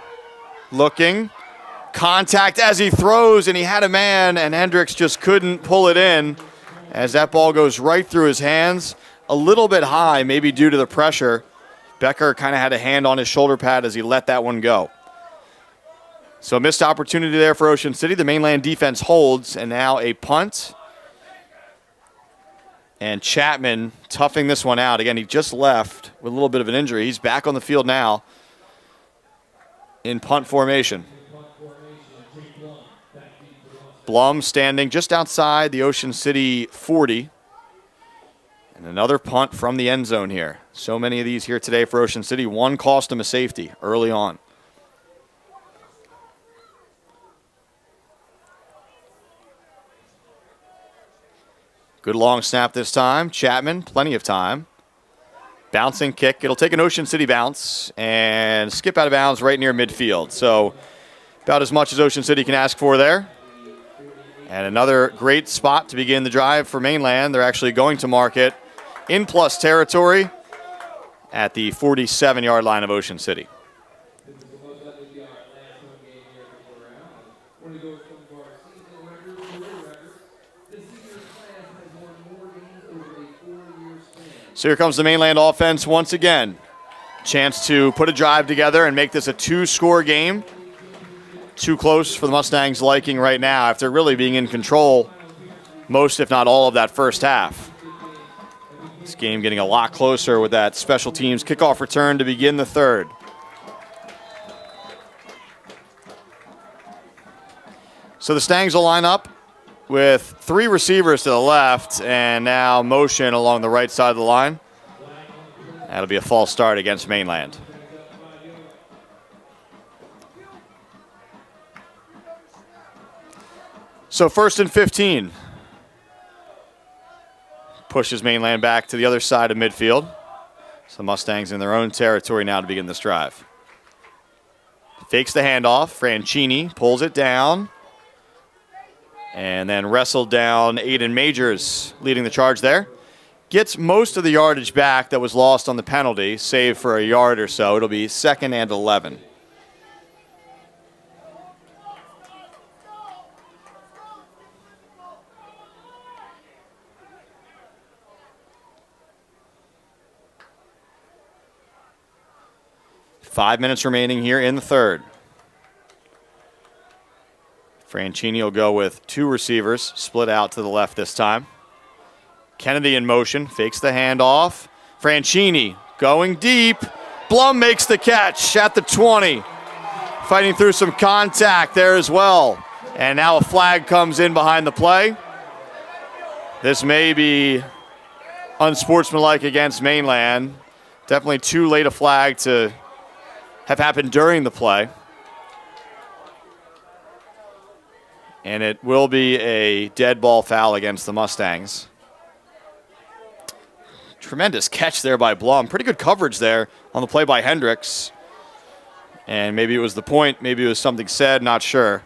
Contact as he throws, and he had a man, and Hendricks just couldn't pull it in as that ball goes right through his hands. A little bit high, maybe due to the pressure. Becker kind of had a hand on his shoulder pad as he let that one go. So a missed opportunity there for Ocean City. The Mainland defense holds, and now a punt. And Chapman toughing this one out. Again, he just left with a little bit of an injury. He's back on the field now in punt formation. Blum standing just outside the Ocean City 40 And another punt from the end zone here. So many of these here today for Ocean City. One cost them a safety early on. Good long snap this time. Chapman, plenty of time. Bouncing kick. It'll take an Ocean City bounce and skip out of bounds right near midfield. So about as much as Ocean City can ask for there. And another great spot to begin the drive for Mainland. They're actually going to mark it in plus territory at the 47-yard line of Ocean City. So here comes the Mainland offense once again. Chance to put a drive together and make this a 2-score game. Too close for the Mustangs' liking right now after really being in control most, if not all, of that first half. This game getting a lot closer with that special teams kickoff return to begin the third. So the Stangs will line up with 3 receivers to the left and now motion along the right side of the line. That'll be a false start against Mainland. So 1st and 15. Pushes Mainland back to the other side of midfield. So the Mustangs in their own territory now to begin this drive. Fakes the handoff. Franchini pulls it down. And then wrestled down. Aiden Majors leading the charge there. Gets most of the yardage back that was lost on the penalty, save for a yard or so. It'll be 2nd and 11. Five minutes remaining here in the third. Franchini will go with 2 receivers, split out to the left this time. Kennedy in motion, fakes the handoff. Franchini going deep. Blum makes the catch at the 20. Fighting through some contact there as well. And now a flag comes in behind the play. This may be unsportsmanlike against Mainland. Definitely too late a flag to have happened during the play. And it will be a dead ball foul against the Mustangs. Tremendous catch there by Blum. Pretty good coverage there on the play by Hendricks. And maybe it was the point, maybe it was something said, not sure.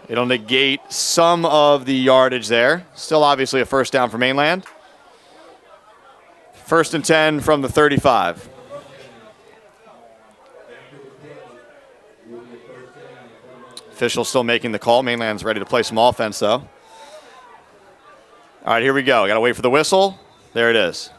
It'll negate some of the yardage there. Still obviously a first down for Mainland. 1st and 10 from the 35. Official still making the call. Mainland's ready to play some offense, though. All right, here we go. Got to wait for the whistle. There it is.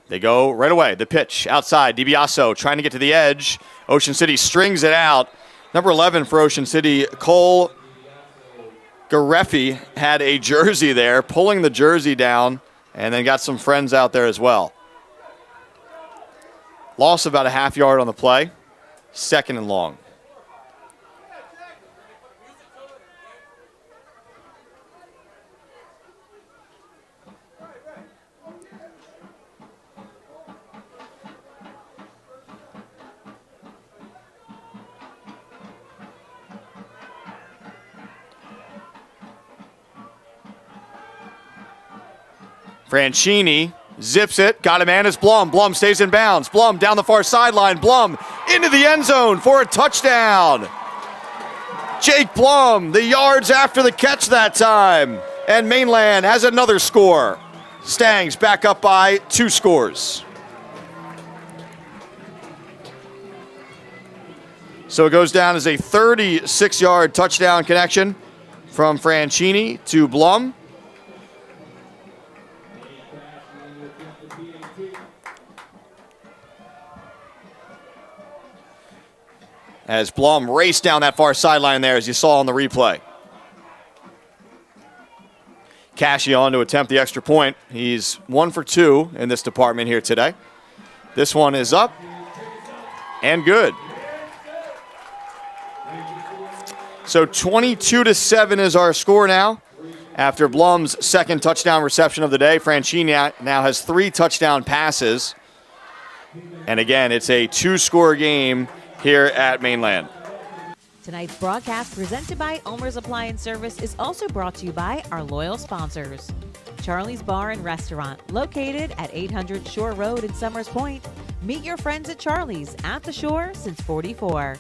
They go right away. The pitch outside. DiBiaso trying to get to the edge. Ocean City strings it out. Number 11 for Ocean City, Cole Gareffi, had a jersey there, pulling the jersey down, and then got some friends out there as well. Loss about a half yard on the play. 2nd and long. Franchini zips it, got a man as Blum. Blum stays in bounds. Blum down the far sideline. Blum into the end zone for a touchdown. Jake Blum, the yards after the catch that time. And Mainland has another score. Stangs back up by 2 scores. So it goes down as a 36-yard touchdown connection from Franchini to Blum. As Blum raced down that far sideline there, as you saw on the replay. Cashy on to attempt the extra point. He's 1 for 2 in this department here today. This one is up and good. So 22-7 is our score now After Blum's second touchdown reception of the day, Franchini now has 3 touchdown passes. And again, it's a 2-score game here at Mainland. Tonight's broadcast, presented by ULME'R'S Appliance Service, is also brought to you by our loyal sponsors. Charlie's Bar and Restaurant, located at 800 Shore Road in Summers Point. Meet your friends at Charlie's at the shore since '44.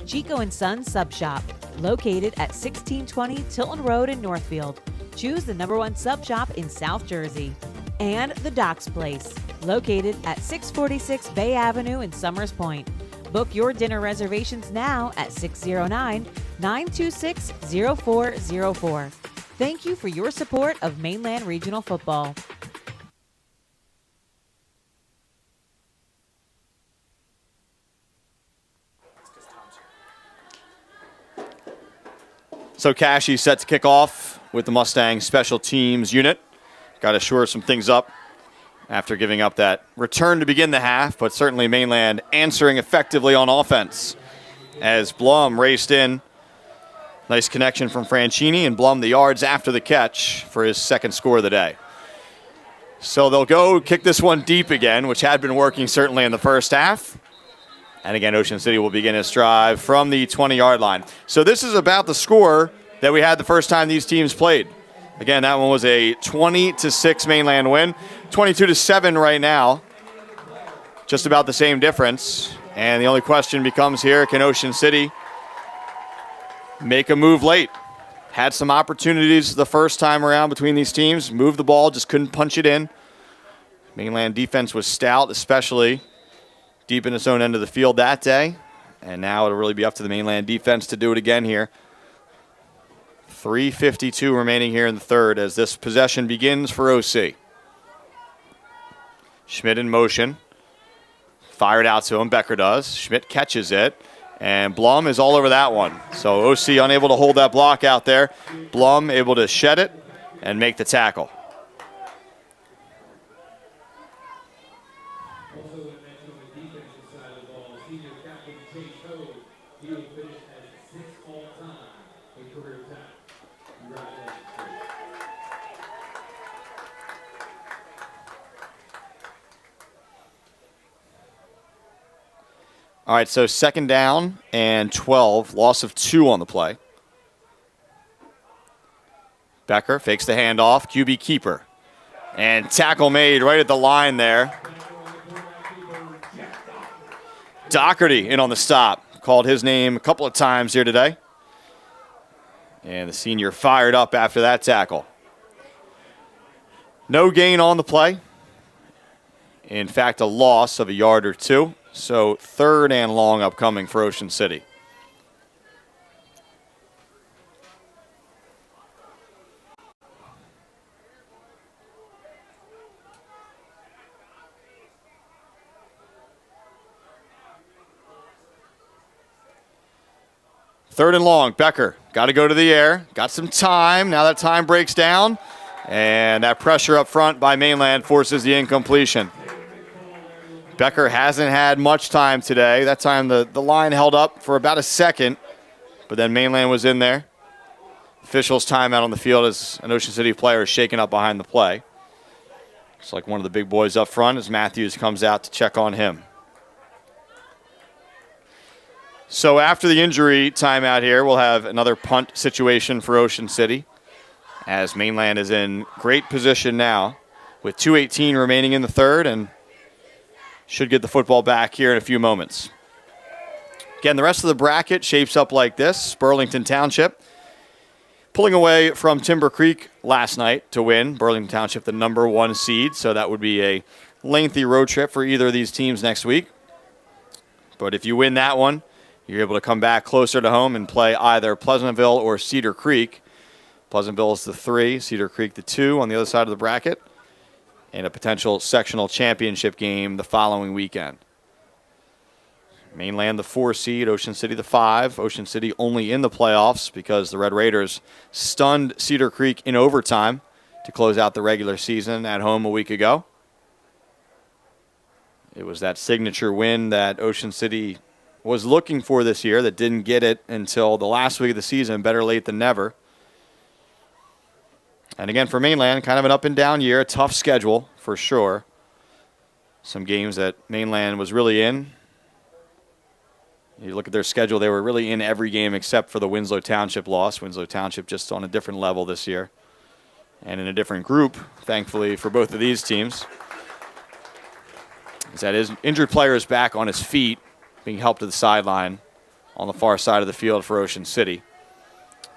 Chico and Sons Sub Shop, located at 1620 Tilton Road in Northfield. Choose the #1 sub shop in South Jersey. And The Docks Place, located at 646 Bay Avenue in Summers Point. Book your dinner reservations now at 609-926-0404. Thank you for your support of Mainland Regional Football. So Cashy set to kick off with the Mustang Special Teams unit. Got to shore some things up after giving up that return to begin the half, but certainly Mainland answering effectively on offense as Blum raced in. Nice connection from Franchini, and Blum the yards after the catch for his second score of the day. So they'll go kick this one deep again, which had been working certainly in the first half. And again, Ocean City will begin its drive from the 20-yard line. So this is about the score that we had the first time these teams played. Again, that one was a 20-6 Mainland win. 22-7 right now. Just about the same difference. And the only question becomes here, can Ocean City make a move late? Had some opportunities the first time around between these teams. Moved the ball, just couldn't punch it in. Mainland defense was stout, especially deep in its own end of the field that day. And now it'll really be up to the Mainland defense to do it again here. 3:52 remaining here in the third as this possession begins for OC. Schmidt in motion. Fired out to him, Becker does. Schmidt catches it, and Blum is all over that one. So OC unable to hold that block out there. Blum able to shed it and make the tackle. All right, so second down and 12, loss of 2 on the play. Becker fakes the handoff, QB keeper. And tackle made right at the line there. Doherty in on the stop. Called his name a couple of times here today. And the senior fired up after that tackle. No gain on the play. In fact, a loss of a yard or 2. So third and long upcoming for Ocean City. Third and long, Becker got to go to the air. Got some time. Now that time breaks down. And that pressure up front by Mainland forces the incompletion. Becker hasn't had much time today. That time the line held up for about a second, but then Mainland was in there. Officials timeout on the field as an Ocean City player is shaken up behind the play. Looks like one of the big boys up front as Matthews comes out to check on him. So after the injury timeout here, we'll have another punt situation for Ocean City as Mainland is in great position now with 2:18 remaining in the third and should get the football back here in a few moments. Again, the rest of the bracket shapes up like this. Burlington Township pulling away from Timber Creek last night to win. Burlington Township, the #1 seed, so that would be a lengthy road trip for either of these teams next week. But if you win that one, you're able to come back closer to home and play either Pleasantville or Cedar Creek. Pleasantville is the 3, Cedar Creek the 2 on the other side of the bracket. And a potential sectional championship game the following weekend. Mainland the 4 seed, Ocean City the 5. Ocean City only in the playoffs because the Red Raiders stunned Cedar Creek in overtime to close out the regular season at home a week ago. It was that signature win that Ocean City was looking for this year that didn't get it until the last week of the season, better late than never. And again, for Mainland, kind of an up and down year, a tough schedule for sure. Some games that Mainland was really in. You look at their schedule, they were really in every game except for the Winslow Township loss. Winslow Township just on a different level this year and in a different group, thankfully, for both of these teams. As that is, injured player is back on his feet, being helped to the sideline on the far side of the field for Ocean City.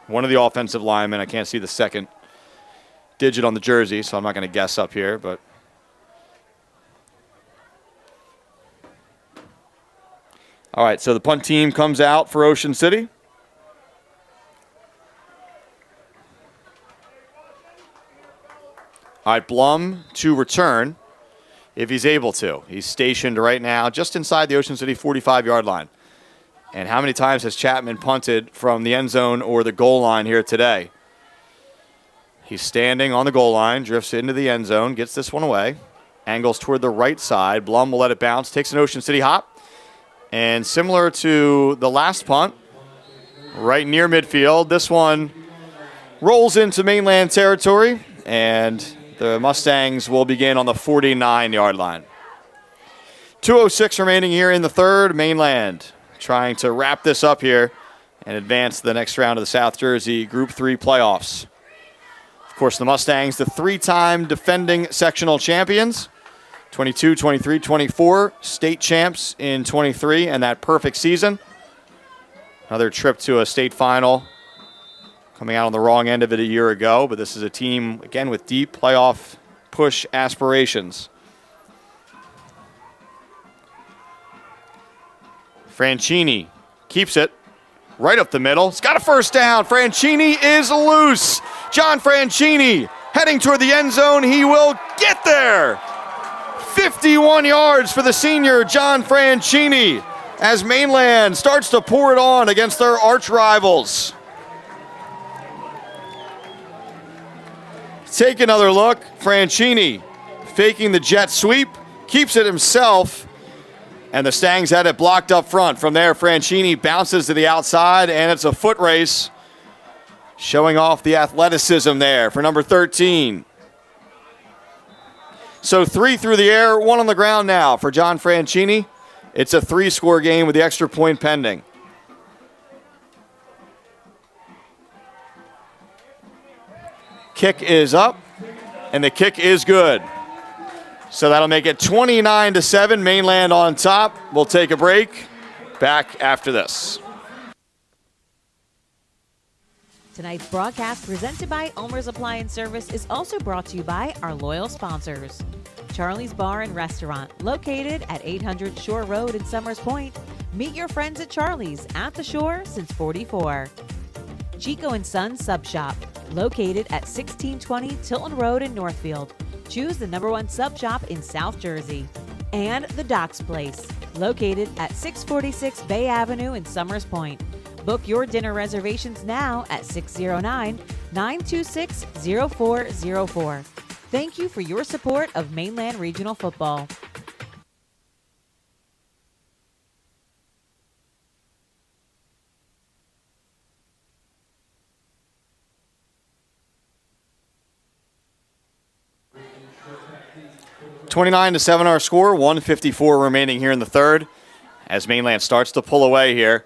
One of the offensive linemen, I can't see the second digit on the jersey, so I'm not going to guess up here, but all right, so the punt team comes out for Ocean City. All right, Blum to return if he's able to. He's stationed right now just inside the Ocean City 45-yard line. And how many times has Chapman punted from the end zone or the goal line here today? He's standing on the goal line, drifts into the end zone, gets this one away, angles toward the right side. Blum will let it bounce, takes an Ocean City hop. And similar to the last punt, right near midfield, this one rolls into Mainland territory, and the Mustangs will begin on the 49-yard line. 2:06 remaining here in the third. Mainland trying to wrap this up here and advance to the next round of the South Jersey Group 3 playoffs. Of course, the Mustangs, the three-time defending sectional champions, 22, 23, 24, state champs in 23, and that perfect season. Another trip to a state final, coming out on the wrong end of it a year ago, but this is a team, again, with deep playoff push aspirations. Franchini keeps it right up the middle. It's got a first down. Franchini is loose. John Franchini heading toward the end zone. He will get there. 51 yards for the senior, John Franchini, as Mainland starts to pour it on against their arch rivals. Take another look. Franchini faking the jet sweep, keeps it himself, and the Stangs had it blocked up front. From there, Franchini bounces to the outside, and it's a foot race, showing off the athleticism there for number 13. So 3 through the air, 1 on the ground now for John Franchini. It's a 3-score game with the extra point pending. Kick is up, and the kick is good. So that'll make it 29-7, Mainland on top. We'll take a break. Back after this. Tonight's broadcast, presented by ULME'S Appliance Service, is also brought to you by our loyal sponsors. Charlie's Bar and Restaurant, located at 800 Shore Road in Summers Point. Meet your friends at Charlie's, at the shore since '44. Chico & Sons Sub Shop, located at 1620 Tilton Road in Northfield. Choose the #1 sub shop in South Jersey. And The Docks Place, located at 646 Bay Avenue in Summers Point. Book your dinner reservations now at 609-926-0404. Thank you for your support of Mainland Regional Football. (29-7) our score, 1:54 remaining here in the third, as Mainland starts to pull away here.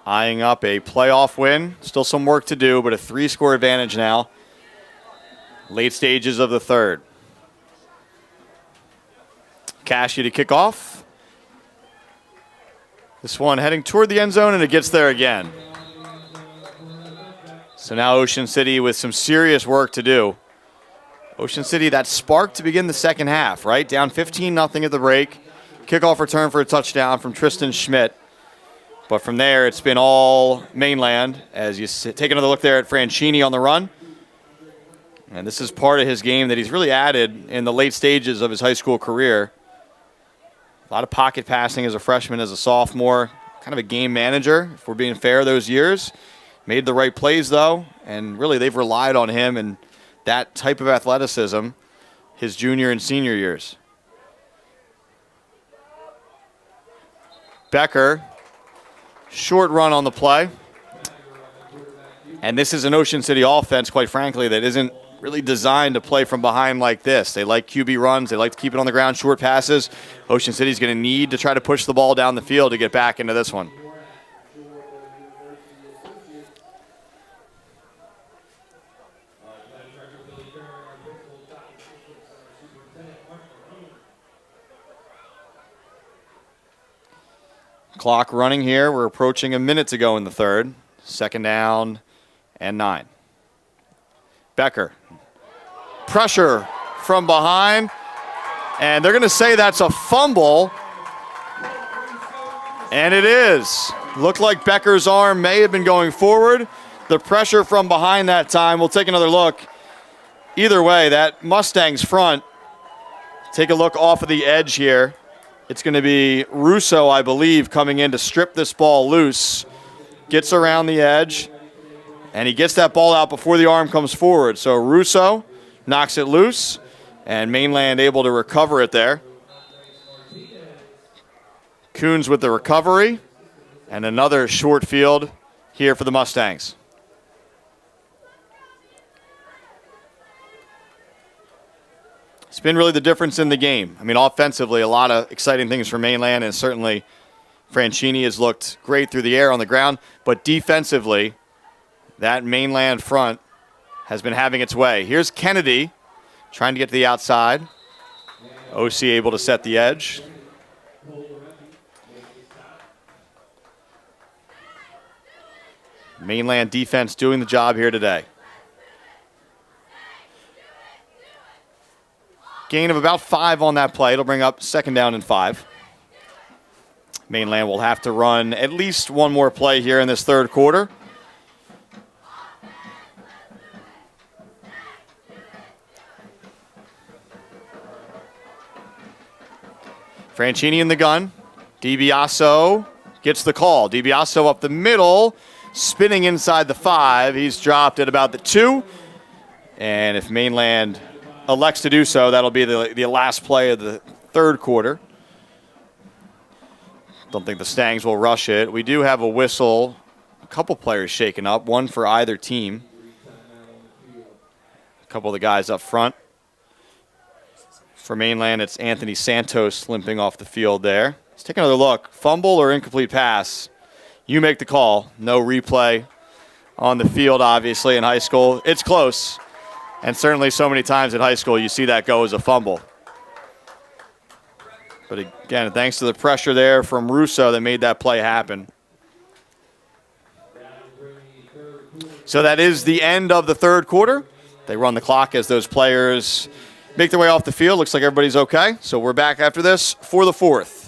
Eyeing up a playoff win. Still some work to do, but a 3-score advantage now. Late stages of the third. Cashy to kick off. This one heading toward the end zone, and it gets there again. So now Ocean City with some serious work to do. Ocean City, that spark to begin the second half, right? Down 15-0 at the break. Kickoff return for a touchdown from Tristan Schmidt. But from there, it's been all Mainland, as you take another look there at Franchini on the run. And this is part of his game that he's really added in the late stages of his high school career. A lot of pocket passing as a freshman, as a sophomore. Kind of a game manager, if we're being fair, those years. Made the right plays, though, and really they've relied on him and that type of athleticism his junior and senior years. Becker, short run on the play. And this is an Ocean City offense, quite frankly, that isn't really designed to play from behind like this. They like QB runs. They like to keep it on the ground, short passes. Ocean City's going to need to try to push the ball down the field to get back into this one. Clock running here. We're approaching a minute to go in the third. Second down and 9. Becker. Pressure from behind. And they're going to say that's a fumble. And it is. Looked like Becker's arm may have been going forward. The pressure from behind that time. We'll take another look. Either way, that Mustang's front. Take a look off of the edge here. It's going to be Russo, I believe, coming in to strip this ball loose. Gets around the edge, and he gets that ball out before the arm comes forward. So Russo knocks it loose, and Mainland able to recover it there. Coons with the recovery, and another short field here for the Mustangs. It's been really the difference in the game. I mean, offensively, a lot of exciting things for Mainland, and certainly Franchini has looked great through the air on the ground. But defensively, that Mainland front has been having its way. Here's Kennedy trying to get to the outside. OC able to set the edge. Mainland defense doing the job here today. Gain of about 5 on that play. It'll bring up second down and 5. Mainland will have to run at least one more play here in this third quarter. Franchini in the gun. DiBiaso gets the call. DiBiaso up the middle, spinning inside the 5. He's dropped at about the 2. And if Mainland elects to do so, that'll be the last play of the third quarter. Don't think the Stangs will rush it. We do have a whistle. A couple players shaken up, one for either team. A couple of the guys up front. For Mainland, it's Anthony Santos limping off the field there. Let's take another look. Fumble or incomplete pass? You make the call. No replay on the field, obviously, in high school. It's close. And certainly so many times in high school you see that go as a fumble. But again, thanks to the pressure there from Russo that made that play happen. So that is the end of the third quarter. They run the clock as those players make their way off the field. Looks like everybody's okay. So we're back after this for the fourth.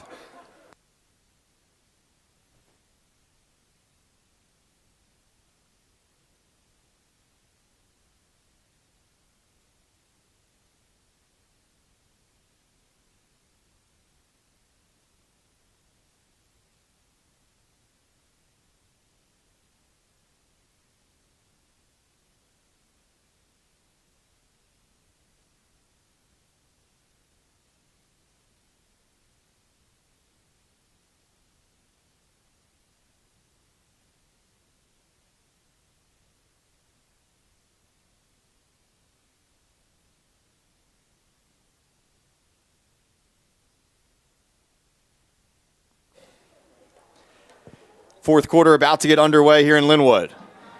Fourth quarter about to get underway here in Linwood.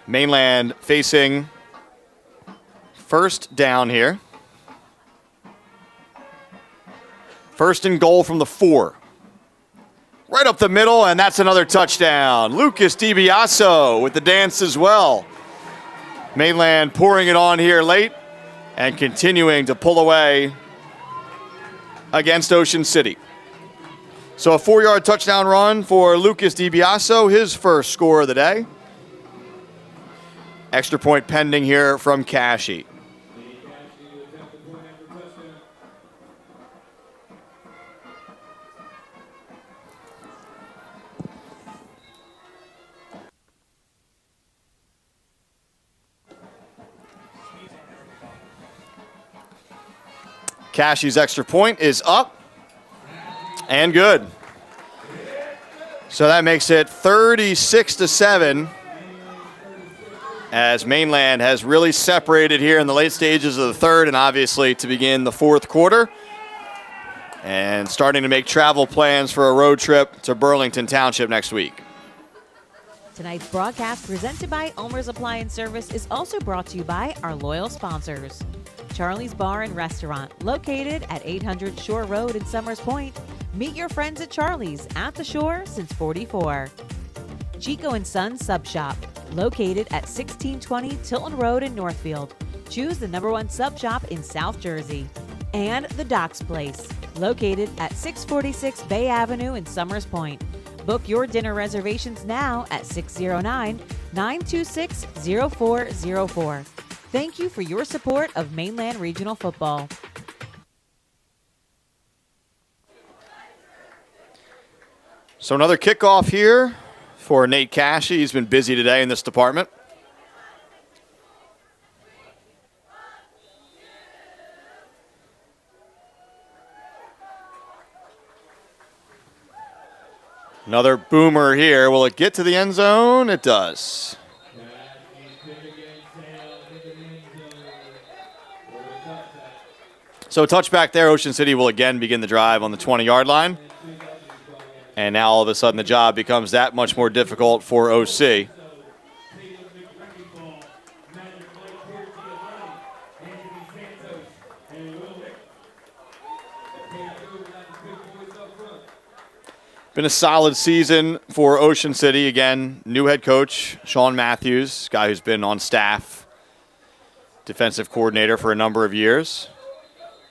Mainland facing first down here. First and goal from the 4. Right up the middle, and that's another touchdown. Lucas DiBiaso with the dance as well. Mainland pouring it on here late and continuing to pull away against Ocean City. So a 4-yard touchdown run for Lucas DiBiaso, his first score of the day. Extra point pending here from Cashy. Cashy's extra point is up. And good. So that makes it 36-7. as Mainland has really separated here in the late stages of the third and obviously to begin the fourth quarter. And starting to make travel plans for a road trip to Burlington Township next week. Tonight's broadcast presented by ULME'S Appliance Service is also brought to you by our loyal sponsors. Charlie's Bar and Restaurant, located at 800 Shore Road in Summers Point. Meet your friends at Charlie's at the shore since '44. Chico and Sons Sub Shop, located at 1620 Tilton Road in Northfield. Choose the #1 sub shop in South Jersey. And The Docks Place, located at 646 Bay Avenue in Summers Point. Book your dinner reservations now at 609-926-0404. Thank you for your support of Mainland Regional Football. So another kickoff here for Nate Cashy. He's been busy today in this department. Another boomer here. Will it get to the end zone? It does. So a touchback there. Ocean City will again begin the drive on the 20-yard line. And now all of a sudden the job becomes that much more difficult for OC. Been a solid season for Ocean City. Again, new head coach, Sean Matthews, guy who's been on staff, defensive coordinator for a number of years.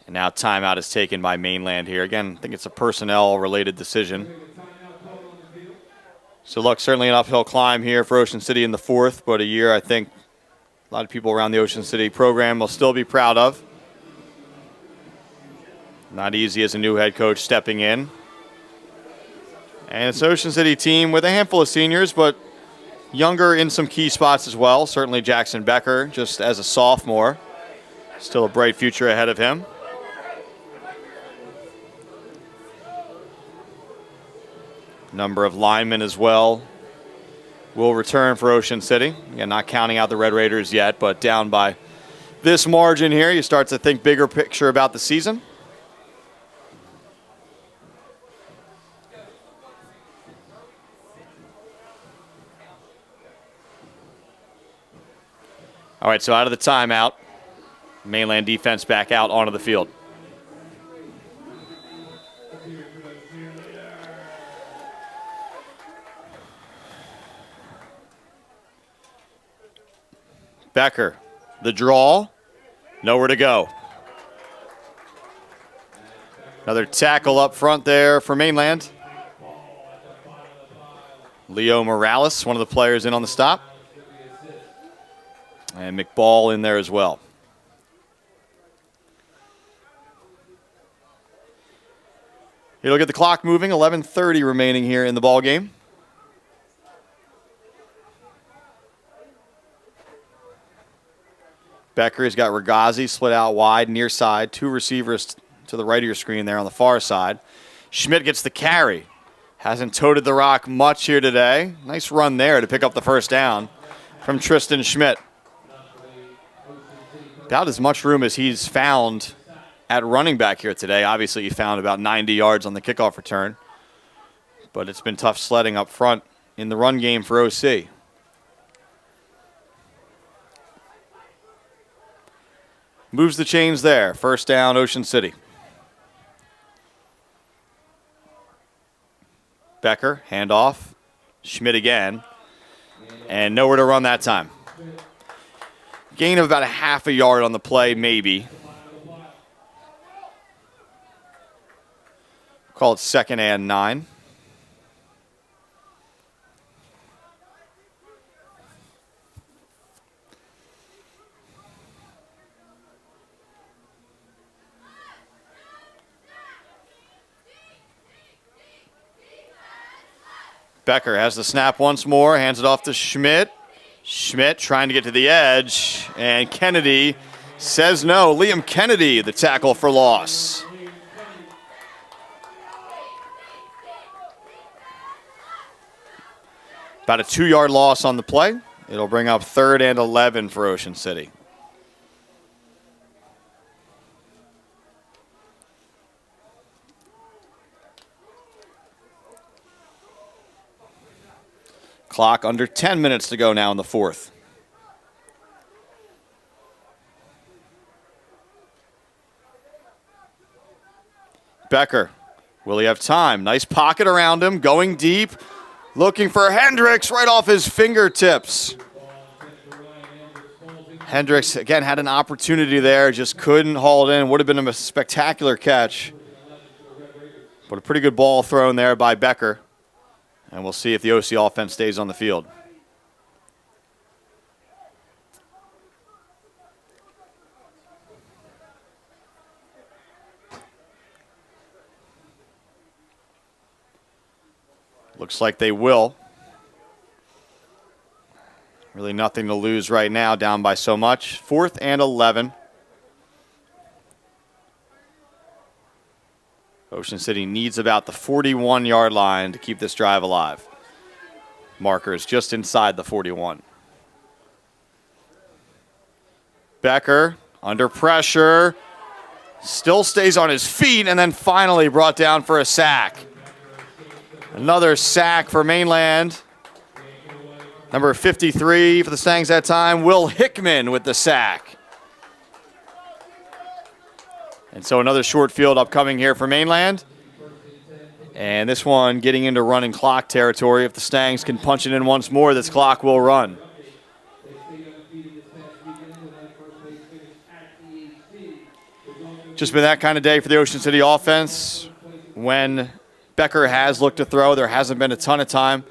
And now timeout is taken by Mainland here. Again, I think it's a personnel-related decision. So look, certainly an uphill climb here for Ocean City in the fourth, but a year I think a lot of people around the Ocean City program will still be proud of. Not easy as a new head coach stepping in. And it's an Ocean City team with a handful of seniors, but younger in some key spots as well. Certainly Jackson Becker, just as a sophomore. Still a bright future ahead of him. Number of linemen as well will return for Ocean City. Again, not counting out the Red Raiders yet, but down by this margin here, you start to think bigger picture about the season. All right, so out of the timeout, Mainland defense back out onto the field. Becker, the draw, nowhere to go. Another tackle up front there for Mainland. Leo Morales, one of the players in on the stop. And McBall in there as well. You look at the clock moving, 11:30 remaining here in the ball game. Becker has got Ragazzi split out wide, near side, two receivers to the right of your screen there on the far side. Schmidt gets the carry. Hasn't toted the rock much here today. Nice run there to pick up the first down from Tristan Schmidt. About as much room as he's found at running back here today. Obviously, he found about 90 yards on the kickoff return. But it's been tough sledding up front in the run game for OC. Moves the chains there. First down, Ocean City. Becker, handoff. Schmidt again. And nowhere to run that time. Gain of about a half a yard on the play, maybe. Call it 2nd and 9. Becker has the snap once more, hands it off to Schmidt. Schmidt trying to get to the edge, and Kennedy says no. Liam Kennedy, the tackle for loss. About a 2-yard loss on the play. It'll bring up 3rd and 11 for Ocean City. Clock under 10 minutes to go now in the 4th. Becker, will he have time? Nice pocket around him, going deep, looking for Hendricks right off his fingertips. Hendricks, again, had an opportunity there, just couldn't haul it in. Would have been a spectacular catch. But a pretty good ball thrown there by Becker. And we'll see if the OC offense stays on the field. Looks like they will. Really nothing to lose right now, down by so much. 4th and 11. Ocean City needs about the 41-yard line to keep this drive alive. Marker is just inside the 41. Becker under pressure. Still stays on his feet and then finally brought down for a sack. Another sack for Mainland. Number 53 for the Stangs that time, Will Hickman with the sack. And so another short field upcoming here for Mainland. And this one getting into running clock territory. If the Stangs can punch it in once more, this clock will run. Just been that kind of day for the Ocean City offense. When Becker has looked to throw, there hasn't been a ton of time.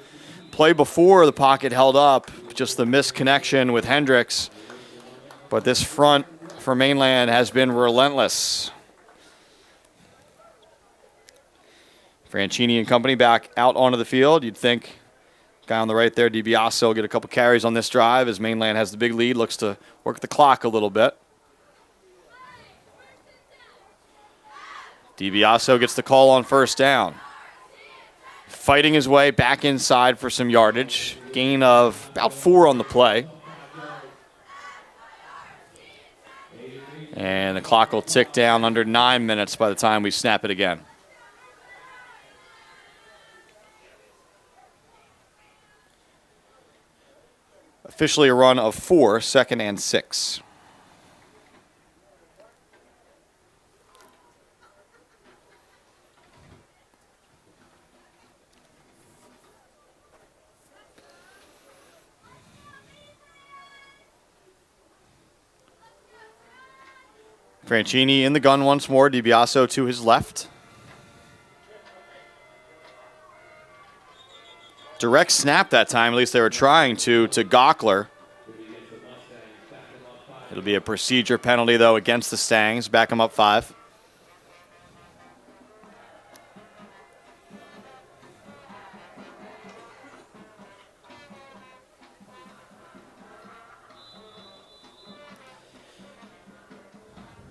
Play before the pocket held up, just the misconnection with Hendricks. But this front for Mainland has been relentless. Franchini and company back out onto the field. You'd think guy on the right there, DiBiase, will get a couple carries on this drive as Mainland has the big lead, looks to work the clock a little bit. DiBiase gets the call on 1st down. Fighting his way back inside for some yardage. Gain of about 4 on the play. And the clock will tick down under 9 minutes by the time we snap it again. Officially a run of 4, 2nd and 6. Franchini in the gun once more. DiBiase to his left. Direct snap that time, at least they were trying to Gockler. It'll be a procedure penalty, though, against the Stangs. Back them up 5.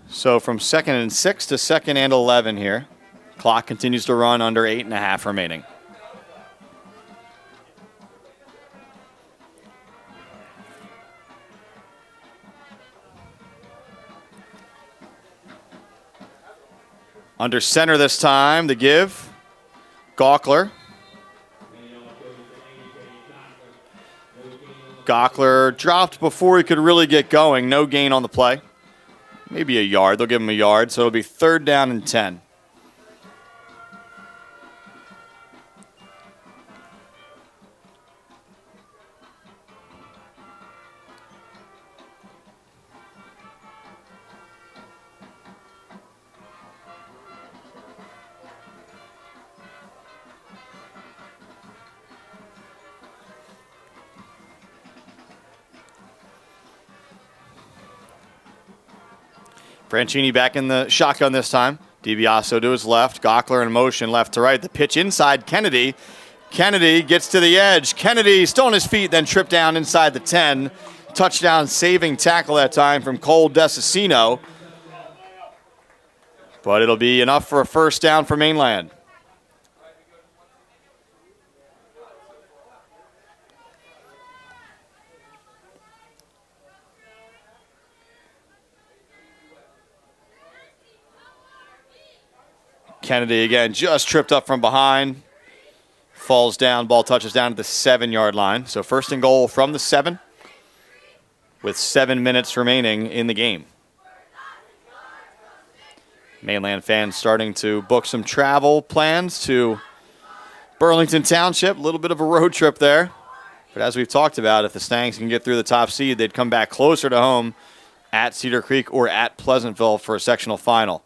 So from 2nd and 6 to 2nd and 11 here. Clock continues to run under 8.5 remaining. Under center this time, the give. Gockler. Gockler dropped before he could really get going. No gain on the play. Maybe a yard. They'll give him a yard, so it'll be 3rd down and 10. Franchini back in the shotgun this time. DiBiase to his left. Gockler in motion left to right. The pitch inside Kennedy. Kennedy gets to the edge. Kennedy still on his feet, then tripped down inside the 10. Touchdown saving tackle that time from Cole Desicino. But it'll be enough for a 1st down for Mainland. Kennedy again just tripped up from behind. Falls down, ball touches down to the 7-yard line. So first and goal from the 7 with 7 minutes remaining in the game. Mainland fans starting to book some travel plans to Burlington Township. A little bit of a road trip there. But as we've talked about, if the Stangs can get through the top seed, they'd come back closer to home at Cedar Creek or at Pleasantville for a sectional final.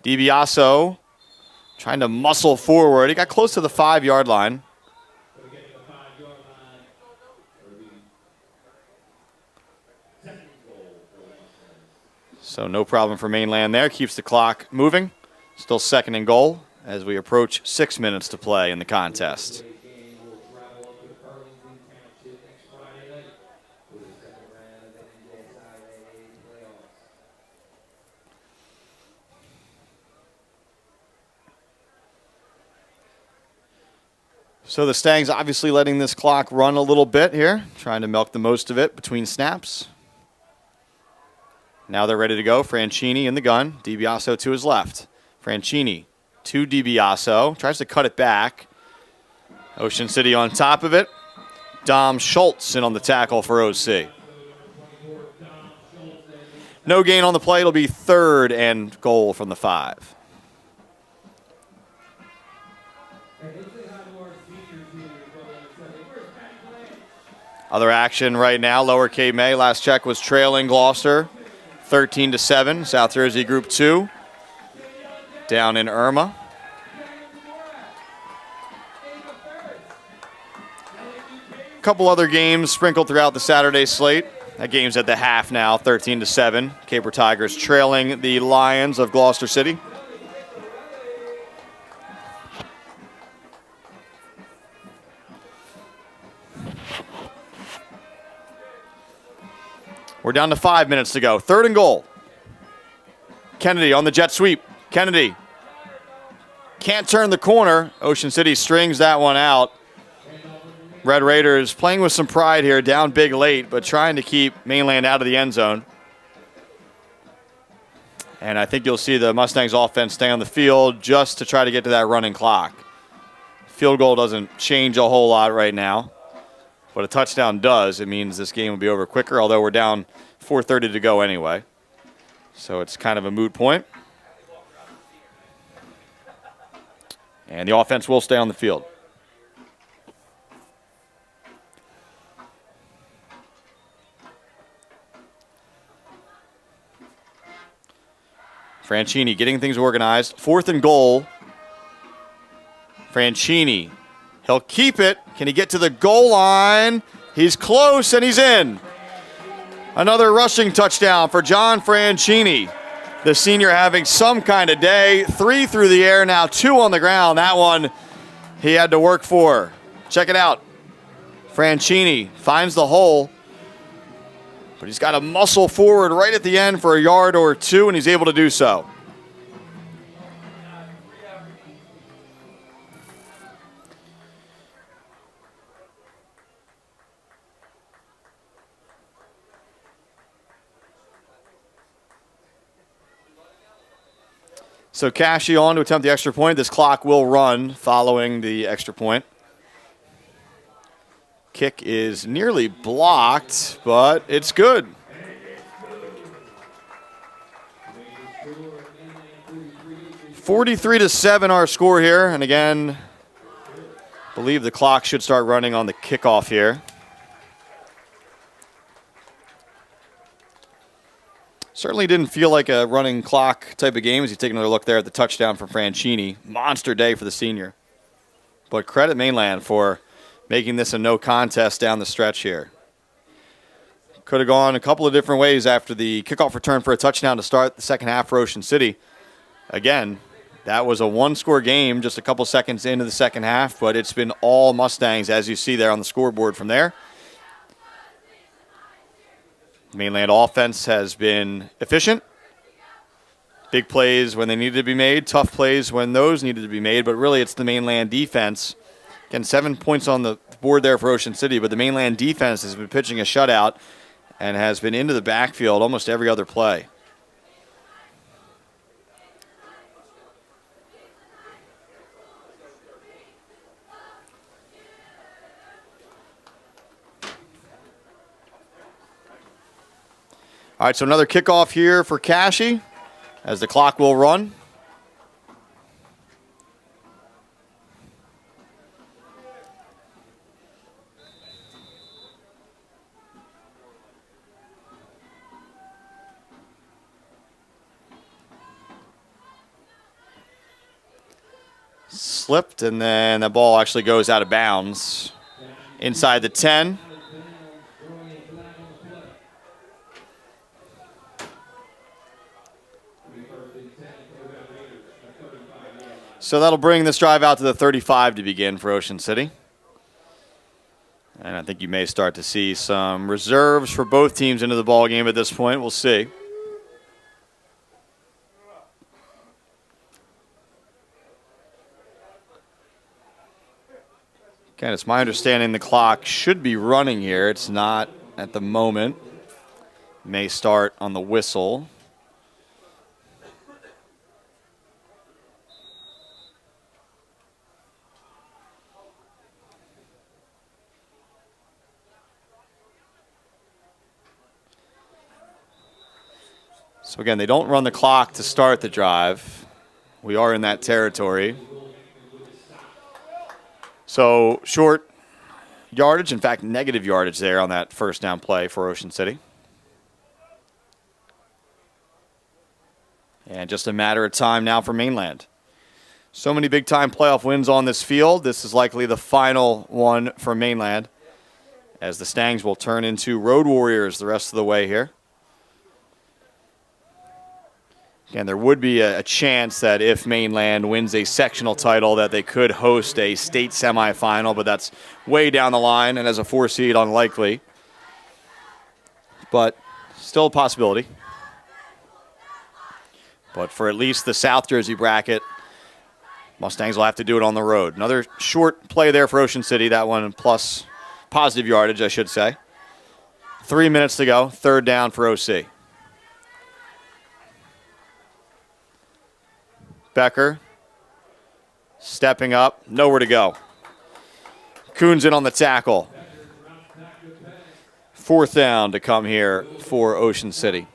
DiBiaso trying to muscle forward. He got close to the 5-yard line. So no problem for Mainland there. Keeps the clock moving. Still second and goal as we approach 6 minutes to play in the contest. So the Stangs obviously letting this clock run a little bit here, trying to milk the most of it between snaps. Now they're ready to go. Franchini in the gun. DiBiaso to his left. Franchini to DiBiaso. Tries to cut it back. Ocean City on top of it. Dom Schultz in on the tackle for OC. No gain on the play. It'll be third and goal from the 5. Other action right now, Lower Cape May. Last check was trailing Gloucester 13-7. South Jersey Group 2 down in Irma. A couple other games sprinkled throughout the Saturday slate. That game's at the half now, 13-7. Caper Tigers trailing the Lions of Gloucester City. We're down to 5 minutes to go. Third and goal. Kennedy on the jet sweep. Kennedy can't turn the corner. Ocean City strings that one out. Red Raiders playing with some pride here, down big late, but trying to keep Mainland out of the end zone. And I think you'll see the Mustangs offense stay on the field just to try to get to that running clock. Field goal doesn't change a whole lot right now. But a touchdown does. It means this game will be over quicker, although we're down 4:30 to go anyway. So it's kind of a moot point. And the offense will stay on the field. Franchini getting things organized. Fourth and goal. Franchini. He'll keep it. Can he get to the goal line? He's close, and he's in. Another rushing touchdown for John Franchini. The senior having some kind of day. 3 through the air, now 2 on the ground. That one he had to work for. Check it out. Franchini finds the hole, but he's got to muscle forward right at the end for a yard or 2, and he's able to do so. So Cashy on to attempt the extra point. This clock will run following the extra point. Kick is nearly blocked, but it's good. (43-7) our score here. And again, I believe the clock should start running on the kickoff here. Certainly didn't feel like a running clock type of game as you take another look there at the touchdown from Franchini. Monster day for the senior. But credit Mainland for making this a no contest down the stretch here. Could have gone a couple of different ways after the kickoff return for a touchdown to start the second half for Ocean City. Again, that was a one-score game just a couple seconds into the second half, but it's been all Mustangs as you see there on the scoreboard from there. Mainland offense has been efficient. Big plays when they needed to be made, tough plays when those needed to be made, but really it's the Mainland defense. Again, 7 points on the board there for Ocean City, but the Mainland defense has been pitching a shutout and has been into the backfield almost every other play. All right, so another kickoff here for Cashy as the clock will run. Slipped, and then the ball actually goes out of bounds inside the 10. So that'll bring this drive out to the 35 to begin for Ocean City. And I think you may start to see some reserves for both teams into the ball game at this point. We'll see. Again, it's my understanding the clock should be running here. It's not at the moment. May start on the whistle. So again, they don't run the clock to start the drive. We are in that territory. So short yardage, in fact, negative yardage there on that first down play for Ocean City. And just a matter of time now for Mainland. So many big-time playoff wins on this field. This is likely the final one for Mainland, as the Stangs will turn into Road Warriors the rest of the way here. And there would be a chance that if Mainland wins a sectional title that they could host a state semifinal, but that's way down the line, and as a 4 seed, unlikely. But still a possibility. But for at least the South Jersey bracket, Mustangs will have to do it on the road. Another short play there for Ocean City, that one plus positive yardage, I should say. 3 minutes to go, third down for OC. Becker stepping up, nowhere to go. Coons in on the tackle. Fourth down to come here for Ocean City.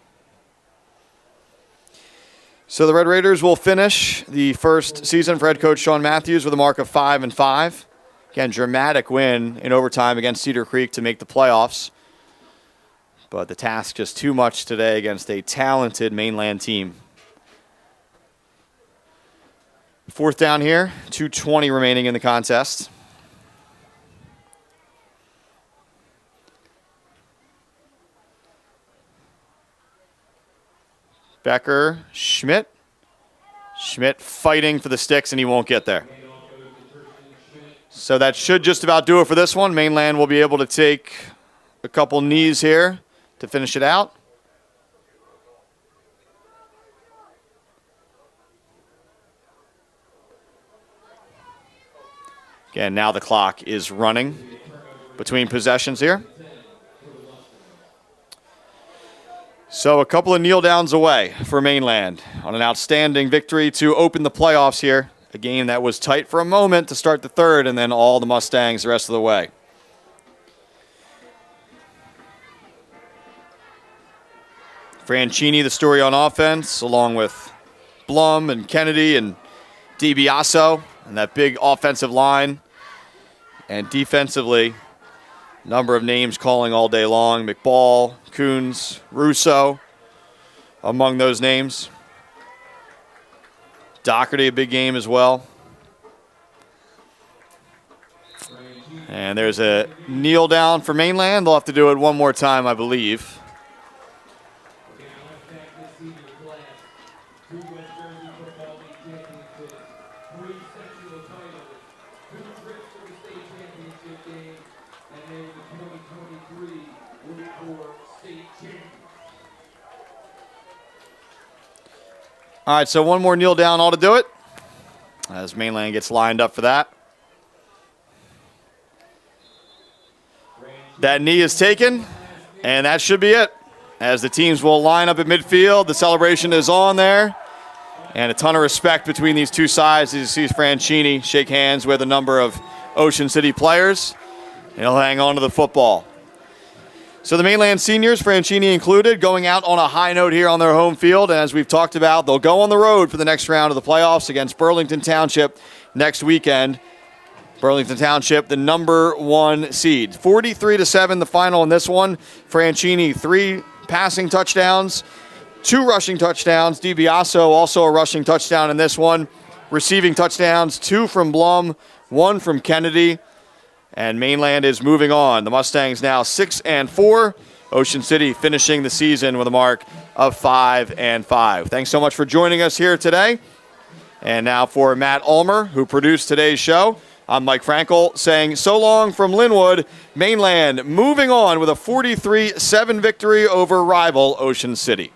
So the Red Raiders will finish the first season for head coach Sean Matthews with a mark of 5-5. Again, dramatic win in overtime against Cedar Creek to make the playoffs. But the task just too much today against a talented Mainland team. Fourth down here, 2:20 remaining in the contest. Becker, Schmidt. Schmidt fighting for the sticks, and he won't get there. So that should just about do it for this one. Mainland will be able to take a couple knees here to finish it out. Again, now the clock is running between possessions here. So a couple of kneel downs away for Mainland on an outstanding victory to open the playoffs here. A game that was tight for a moment to start the third, and then all the Mustangs the rest of the way. Franchini, the story on offense, along with Blum and Kennedy and DiBiaso, and that big offensive line. And defensively, number of names calling all day long. McBall, Coons, Russo, among those names. Doherty, a big game as well. And there's a kneel down for Mainland. They'll have to do it one more time, I believe. All right, so one more kneel down all to do it, as Mainland gets lined up for that. That knee is taken, and that should be it, as the teams will line up at midfield. The celebration is on there, and a ton of respect between these two sides. As you see Franchini shake hands with a number of Ocean City players, and he'll hang on to the football. So the Mainland seniors, Franchini included, going out on a high note here on their home field. And as we've talked about, they'll go on the road for the next round of the playoffs against Burlington Township next weekend. Burlington Township, the number 1 seed. 43-7 the final in this one. Franchini, 3 passing touchdowns, 2 rushing touchdowns. DiBiaso also a rushing touchdown in this one. Receiving touchdowns, 2 from Blum, 1 from Kennedy. And Mainland is moving on. The Mustangs now 6-4. Ocean City finishing the season with a mark of 5-5. Thanks so much for joining us here today. And now for Matt Ulmer, who produced today's show, I'm Mike Frankel saying so long from Linwood. Mainland moving on with a 43-7 victory over rival Ocean City.